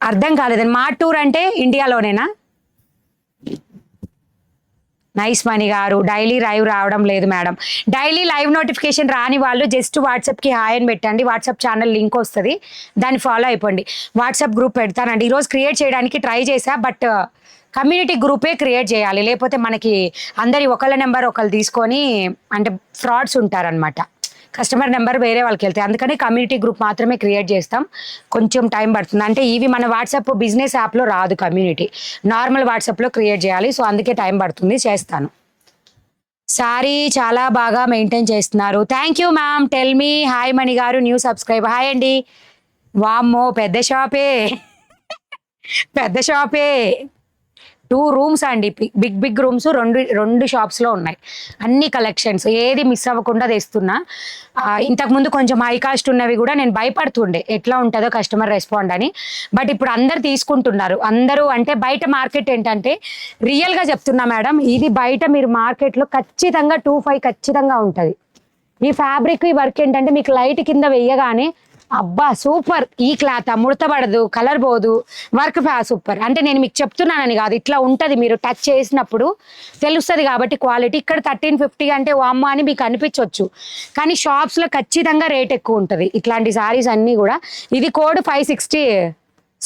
అర్థం కాలేదండి, మా టూర్ అంటే ఇండియాలోనేనా? నైస్ మణి గారు. డైలీ లైవ్ రావడం లేదు మేడం. డైలీ లైవ్ నోటిఫికేషన్ రాని వాళ్ళు జస్ట్ వాట్సాప్కి హాయ్ అని పెట్టండి. వాట్సాప్ ఛానల్ లింక్ వస్తుంది, దాన్ని ఫాలో అయిపోండి. వాట్సాప్ గ్రూప్ పెడతానండి. ఈరోజు క్రియేట్ చేయడానికి ట్రై చేశా, బట్ కమ్యూనిటీ గ్రూపే క్రియేట్ చేయాలి, లేకపోతే మనకి అందరి ఒకళ్ళ నెంబర్ ఒకళ్ళు తీసుకొని అంటే ఫ్రాడ్స్ ఉంటారనమాట. కస్టమర్ నెంబర్ వేరే వాళ్ళకి వెళ్తాయి. అందుకని కమ్యూనిటీ గ్రూప్ మాత్రమే క్రియేట్ చేస్తాం. కొంచెం టైం పడుతుంది, అంటే ఇవి మన వాట్సాప్ బిజినెస్ యాప్లో రాదు కమ్యూనిటీ, నార్మల్ వాట్సాప్లో క్రియేట్ చేయాలి. సో అందుకే టైం పడుతుంది, చేస్తాను. సారీ చాలా బాగా మెయింటైన్ చేస్తున్నారు. Thank you ma'am. Tell me. Hi Mani గారు, న్యూ సబ్స్క్రైబర్. హాయ్ అండి. వామ్మో పెద్ద షాపే 2 రూమ్స్ అండి, బిగ్ రూమ్స్, రెండు షాప్స్లో ఉన్నాయి. అన్ని కలెక్షన్స్ ఏది మిస్ అవ్వకుండా తెస్తున్నా. ఇంతకుముందు కొంచెం హై కాస్ట్ ఉన్నవి కూడా నేను భయపడుతుండే ఎట్లా ఉంటుందో కస్టమర్ రెస్పాండ్ అని. బట్ ఇప్పుడు అందరు తీసుకుంటున్నారు. అందరూ అంటే బయట మార్కెట్ ఏంటంటే రియల్గా చెప్తున్నా మేడం, ఇది బయట మీరు మార్కెట్లో ఖచ్చితంగా 2.5 ఖచ్చితంగా ఉంటుంది. ఈ ఫ్యాబ్రిక్ ఈ వర్క్ ఏంటంటే మీకు లైట్ కింద వెయ్యగానే అబ్బా సూపర్, ఈ క్లాత్ ముడతపడదు, కలర్ పోదు, వర్క్ సూపర్. అంటే నేను మీకు చెప్తున్నానని కాదు, ఇట్లా ఉంటుంది, మీరు టచ్ చేసినప్పుడు తెలుస్తుంది కాబట్టి క్వాలిటీ. ఇక్కడ 1350 అంటే వామ్మ అని మీకు అనిపించవచ్చు, కానీ షాప్స్లో ఖచ్చితంగా రేట్ ఎక్కువ ఉంటుంది. ఇట్లాంటి సారీస్ అన్నీ కూడా. ఇది code 560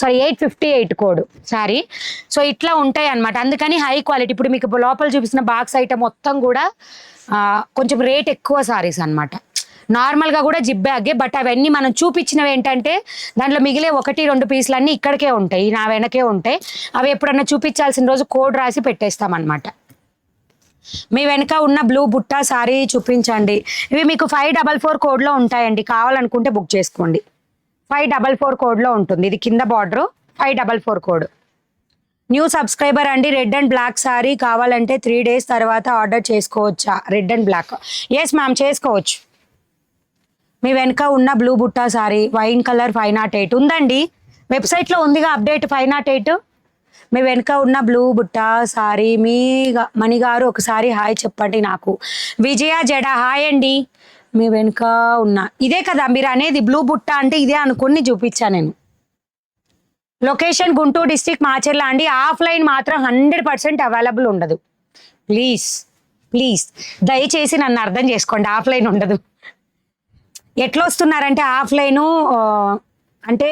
sorry 858 code sorry. So ఇట్లా ఉంటాయి అనమాట, అందుకని హై క్వాలిటీ. ఇప్పుడు మీకు లోపల చూపిస్తున్న బాక్స్ ఐటమ్ మొత్తం కూడా కొంచెం రేట్ ఎక్కువ సారీస్ అనమాట. నార్మల్గా కూడా జిప్ బ్యాగే, బట్ అవన్నీ మనం చూపించినవి ఏంటంటే దాంట్లో మిగిలే 1-2 పీసులు అన్నీ ఇక్కడికే ఉంటాయి, నా వెనకే ఉంటాయి. అవి ఎప్పుడన్నా చూపించాల్సిన రోజు కోడ్ రాసి పెట్టేస్తామన్నమాట. మీ వెనక ఉన్న బ్లూ బుట్ట సారీ చూపించండి. ఇవి మీకు 544 కోడ్లో ఉంటాయండి, కావాలనుకుంటే బుక్ చేసుకోండి. 544 కోడ్లో ఉంటుంది. ఇది కింద బార్డర్ 544 కోడ్. న్యూ సబ్స్క్రైబర్ అండి. రెడ్ అండ్ బ్లాక్ సారీ కావాలంటే 3 days తర్వాత ఆర్డర్ చేసుకోవచ్చా? Red and black, yes ma'am చేసుకోవచ్చు. మీ వెనక ఉన్న blue Butta sorry wine colour 508 ఉందండి, వెబ్సైట్లో ఉందిగా అప్డేట్ 508. మీ వెనక ఉన్న బ్లూ బుట్టా సారీ మీ మణిగారు ఒకసారి హాయ్ చెప్పండి నాకు. విజయ జడ హాయ్ అండి. మీ వెనుక ఉన్న ఇదే కదా మీరు అనేది, బ్లూ బుట్ట అంటే ఇదే అనుకుని చూపించా నేను. లొకేషన్ గుంటూరు డిస్ట్రిక్ట్ మాచర్ల అండి. ఆఫ్లైన్ మాత్రం 100% అవైలబుల్ ఉండదు. ప్లీజ్ ప్లీజ్ దయచేసి నన్ను అర్థం చేసుకోండి, ఆఫ్లైన్ ఉండదు. ఎట్లా వస్తున్నారంటే ఆఫ్లైను అంటే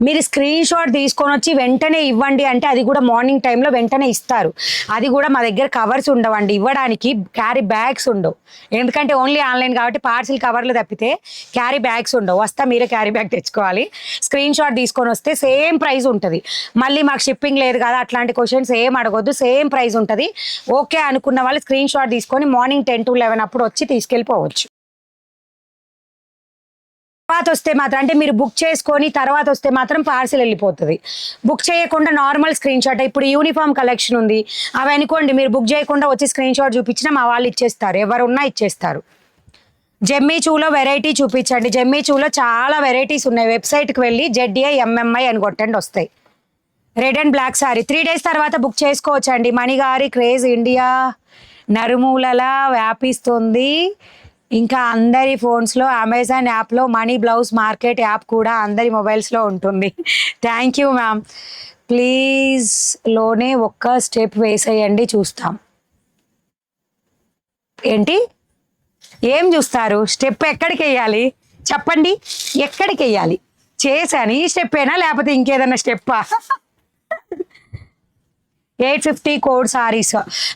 మీరు స్క్రీన్ షాట్ తీసుకొని వచ్చి వెంటనే ఇవ్వండి అంటే అది కూడా మార్నింగ్ టైంలో వెంటనే ఇస్తారు. అది కూడా మా దగ్గర కవర్స్ ఉండవండి ఇవ్వడానికి, క్యారీ బ్యాగ్స్ ఉండవు. ఎందుకంటే ఓన్లీ ఆన్లైన్ కాబట్టి పార్సిల్ కవర్లు తప్పితే క్యారీ బ్యాగ్స్ ఉండవు. వస్తా మీరే క్యారీ బ్యాగ్ తెచ్చుకోవాలి. స్క్రీన్ షాట్ తీసుకొని వస్తే సేమ్ ప్రైస్ ఉంటుంది. మళ్ళీ మాకు షిప్పింగ్ లేదు కదా అట్లాంటి క్వశ్చన్స్ ఏం అడగొద్దు, సేమ్ ప్రైస్ ఉంటుంది. ఓకే అనుకున్న వాళ్ళు స్క్రీన్ షాట్ తీసుకొని మార్నింగ్ 10 to 11 అప్పుడు వచ్చి తీసుకెళ్ళిపోవచ్చు. తర్వాత వస్తే మాత్రం అంటే మీరు బుక్ చేసుకొని తర్వాత వస్తే మాత్రం పార్సిల్ వెళ్ళిపోతుంది. బుక్ చేయకుండా నార్మల్ స్క్రీన్ షాట్, ఇప్పుడు యూనిఫామ్ కలెక్షన్ ఉంది అవి అనుకోండి, మీరు బుక్ చేయకుండా వచ్చి స్క్రీన్ షాట్ చూపించినా మా వాళ్ళు ఇచ్చేస్తారు, ఎవరున్నా ఇచ్చేస్తారు. జెమ్మీ చూలో వెరైటీ చూపించండి. జెమ్మీ చూలో చాలా వెరైటీస్ ఉన్నాయి, వెబ్సైట్కి వెళ్ళి ZDI అని కొట్టండి వస్తాయి. Red and black sari 3 days తర్వాత బుక్ చేసుకోవచ్చండి. మణిగారి క్రేజ్ ఇండియా నరుమూలలా వ్యాపిస్తుంది. ఇంకా అందరి ఫోన్స్లో అమెజాన్ యాప్లో మనీ బ్లౌజ్ మార్కెట్ యాప్ కూడా అందరి మొబైల్స్లో ఉంటుంది. Thank you ma'am. ప్లీజ్ లోనే ఒక్క స్టెప్ వేసేయండి చూస్తాం. ఏంటి ఏం చూస్తారు? స్టెప్ ఎక్కడికి వేయాలి చెప్పండి, ఎక్కడికి వేయాలి? చేశాను ఈ స్టెప్ అయినా లేకపోతే ఇంకేదన్నా స్టెప్పా? 850 కోడ్ సారీస్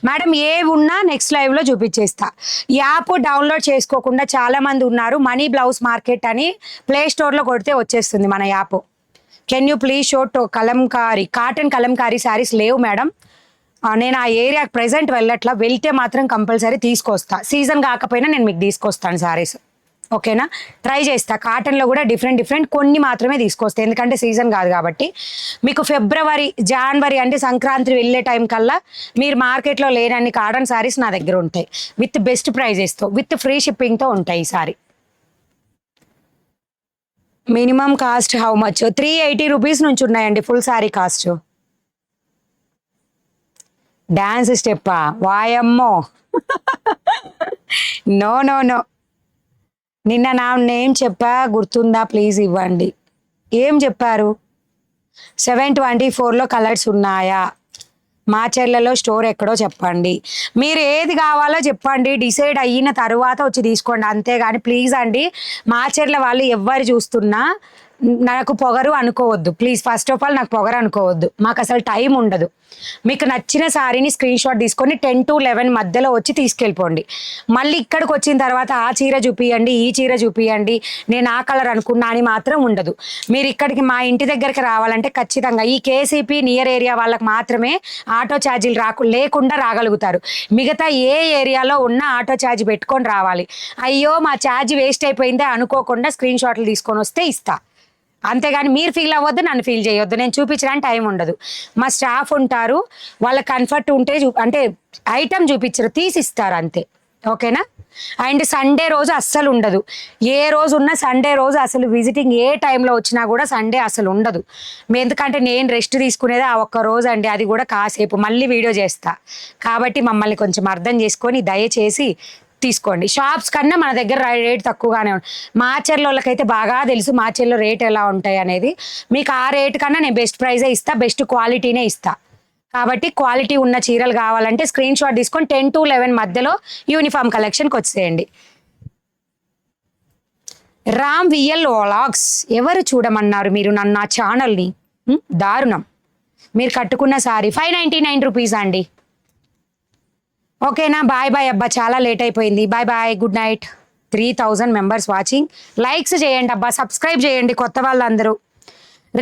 మేడం ఏ ఉన్నా నెక్స్ట్ లైవ్లో చూపించేస్తా. యాప్ డౌన్లోడ్ చేసుకోకుండా చాలామంది ఉన్నారు. మనీ బ్లౌజ్ మార్కెట్ అని ప్లే స్టోర్లో కొడితే వచ్చేస్తుంది మన app. Can you please show Kalamkari cotton Kalamkari saris లేవు మేడం. నేను ఆ ఏరియాకి ప్రెజెంట్ వెళ్ళట్లా, వెళ్తే మాత్రం కంపల్సరీ తీసుకొస్తా. సీజన్ కాకపోయినా నేను మీకు తీసుకొస్తాను శారీస్, ఓకేనా? ట్రై చేస్తా. కాటన్లో కూడా డిఫరెంట్ కొన్ని మాత్రమే తీసుకొస్తాయి, ఎందుకంటే సీజన్ కాదు కాబట్టి. మీకు ఫిబ్రవరి జనవరి అంటే సంక్రాంతి వెళ్ళే టైం కల్లా మీరు మార్కెట్లో లేనన్ని కాటన్ శారీస్ నా దగ్గర ఉంటాయి, విత్ బెస్ట్ ప్రైజెస్తో, విత్ ఫ్రీ షిప్పింగ్తో ఉంటాయి ఈ sari. Minimum cost how much? 380 rupees నుంచి ఉన్నాయండి ఫుల్ శారీ కాస్ట్. డాన్స్ స్టెప్పా? వాయమ్మో నో నో నో. నిన్న నా నేమ్ చెప్పా గుర్తుందా? ప్లీజ్ ఇవ్వండి. ఏం చెప్పారు? 724లో కలర్స్ ఉన్నాయా? మాచర్లలో స్టోర్ ఎక్కడో చెప్పండి. మీరు ఏది కావాలో చెప్పండి, డిసైడ్ అయిన తర్వాత వచ్చి తీసుకోండి, అంతేగాని ప్లీజ్ అండి మాచర్ల వాళ్ళు ఎవ్వరు చూస్తున్నా నాకు పొగరు అనుకోవద్దు ప్లీజ్. ఫస్ట్ ఆఫ్ ఆల్ నాకు పొగరు అనుకోవద్దు, మాకు అసలు టైం ఉండదు. మీకు నచ్చిన శారీని స్క్రీన్ షాట్ తీసుకొని 10 to 11 మధ్యలో వచ్చి తీసుకెళ్ళిపోండి. మళ్ళీ ఇక్కడికి వచ్చిన తర్వాత ఆ చీర చూపియండి, ఈ చీర చూపియండి, నేను ఆ కలర్ అనుకున్నా అని మాత్రం ఉండదు. మీరు ఇక్కడికి మా ఇంటి దగ్గరికి రావాలంటే ఖచ్చితంగా ఈ KCP నియర్ ఏరియా వాళ్ళకి మాత్రమే ఆటో ఛార్జీలు లేకుండా రాగలుగుతారు. మిగతా ఏ ఏరియాలో ఉన్న ఆటో ఛార్జ్ పెట్టుకొని రావాలి. అయ్యో మా ఛార్జ్ వేస్ట్ అయిపోయిందే అనుకోకుండా స్క్రీన్ షాట్లు తీసుకొని వస్తే ఇస్తా, అంతేగాని మీరు ఫీల్ అవ్వద్దు, నన్ను ఫీల్ చేయొద్దు. నేను చూపించడానికి టైం ఉండదు, మా స్టాఫ్ ఉంటారు, వాళ్ళ కంఫర్ట్ ఉంటే అంటే ఐటమ్ చూపించరు, తీసిస్తారు అంతే, ఓకేనా? అండ్ సండే రోజు అస్సలు ఉండదు, ఏ రోజు ఉన్నా సండే రోజు అసలు విజిటింగ్ ఏ టైంలో వచ్చినా కూడా సండే అసలు ఉండదు. ఎందుకంటే నేను రెస్ట్ తీసుకునేది ఆ ఒక్క రోజు అండి, అది కూడా కాసేపు, మళ్ళీ వీడియో చేస్తా. కాబట్టి మమ్మల్ని కొంచెం అర్థం చేసుకొని దయచేసి తీసుకోండి. షాప్స్ కన్నా మన దగ్గర రేట్ తక్కువగానే ఉంటుంది. మాచర్లకైతే బాగా తెలుసు మాచర్లో రేట్ ఎలా ఉంటాయి అనేది. మీకు ఆ రేట్ కన్నా నేను బెస్ట్ ప్రైజే ఇస్తా, బెస్ట్ క్వాలిటీనే ఇస్తా. కాబట్టి క్వాలిటీ ఉన్న చీరలు కావాలంటే స్క్రీన్ షాట్ తీసుకొని 10 to 11 మధ్యలో యూనిఫామ్ కలెక్షన్కి వచ్చేయండి. రామ్ విఎల్ వ్లాగ్స్ ఎవరు చూడమన్నారు మీరు నన్ను నా ఛానల్ని? దారుణం. మీరు కట్టుకున్న సారీ 599 రూపీస్ అండి. ఓకేనా, బాయ్ బాయ్ అబ్బా, చాలా లేట్ అయిపోయింది. Bye bye, good night. 3000 members watching. Likes చేయండి అబ్బా, సబ్స్క్రైబ్ చేయండి కొత్త వాళ్ళందరూ.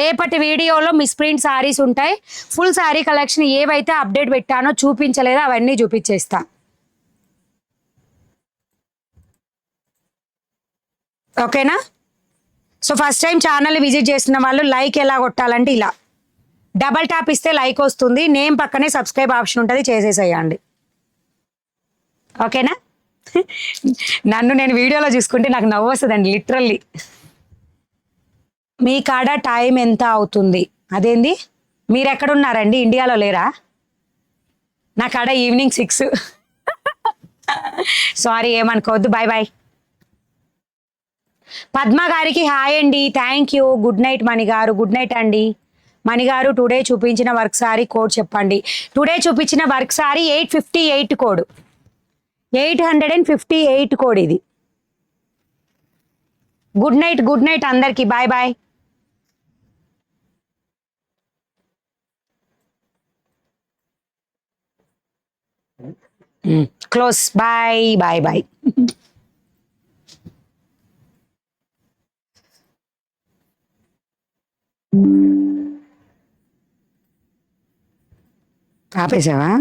రేపటి వీడియోలో మిస్ ప్రింట్ సారీస్ ఉంటాయి. ఫుల్ సారీ కలెక్షన్ ఏవైతే అప్డేట్ పెట్టానో చూపించలేదో అవన్నీ చూపించేస్తా. ఓకేనా. So first time channel visit చేస్తున్న వాళ్ళు లైక్ ఎలా కొట్టాలంటే ఇలా డబల్ ట్యాప్ ఇస్తే లైక్ వస్తుంది. నేమ్ పక్కనే సబ్స్క్రైబ్ ఆప్షన్ ఉంటుంది, చేసేసేయండి. ఓకేనా. నన్ను నేను వీడియోలో చూసుకుంటే నాకు నవ్వు వస్తుందండి లిటరల్లీ. మీ కాడ టైం ఎంత అవుతుంది? అదేంది, మీరు ఎక్కడున్నారండి? ఇండియాలో లేరా? నా కాడ ఈవినింగ్ 6. సారీ, ఏమనుకోవద్దు. Bye bye. పద్మ గారికి హాయ్ అండి, థ్యాంక్ యూ. గుడ్ నైట్ మణిగారు. గుడ్ నైట్ అండి. మణిగారు, టుడే చూపించిన వర్క్ సారీ కోడ్ చెప్పండి. టుడే చూపించిన వర్క్ సారీ 858 కోడ్, 858 కోడ్ ఇది. గుడ్ నైట్, గుడ్ నైట్ అందరికి. Bye bye. Close. Bye bye bye. ఆపేసావా?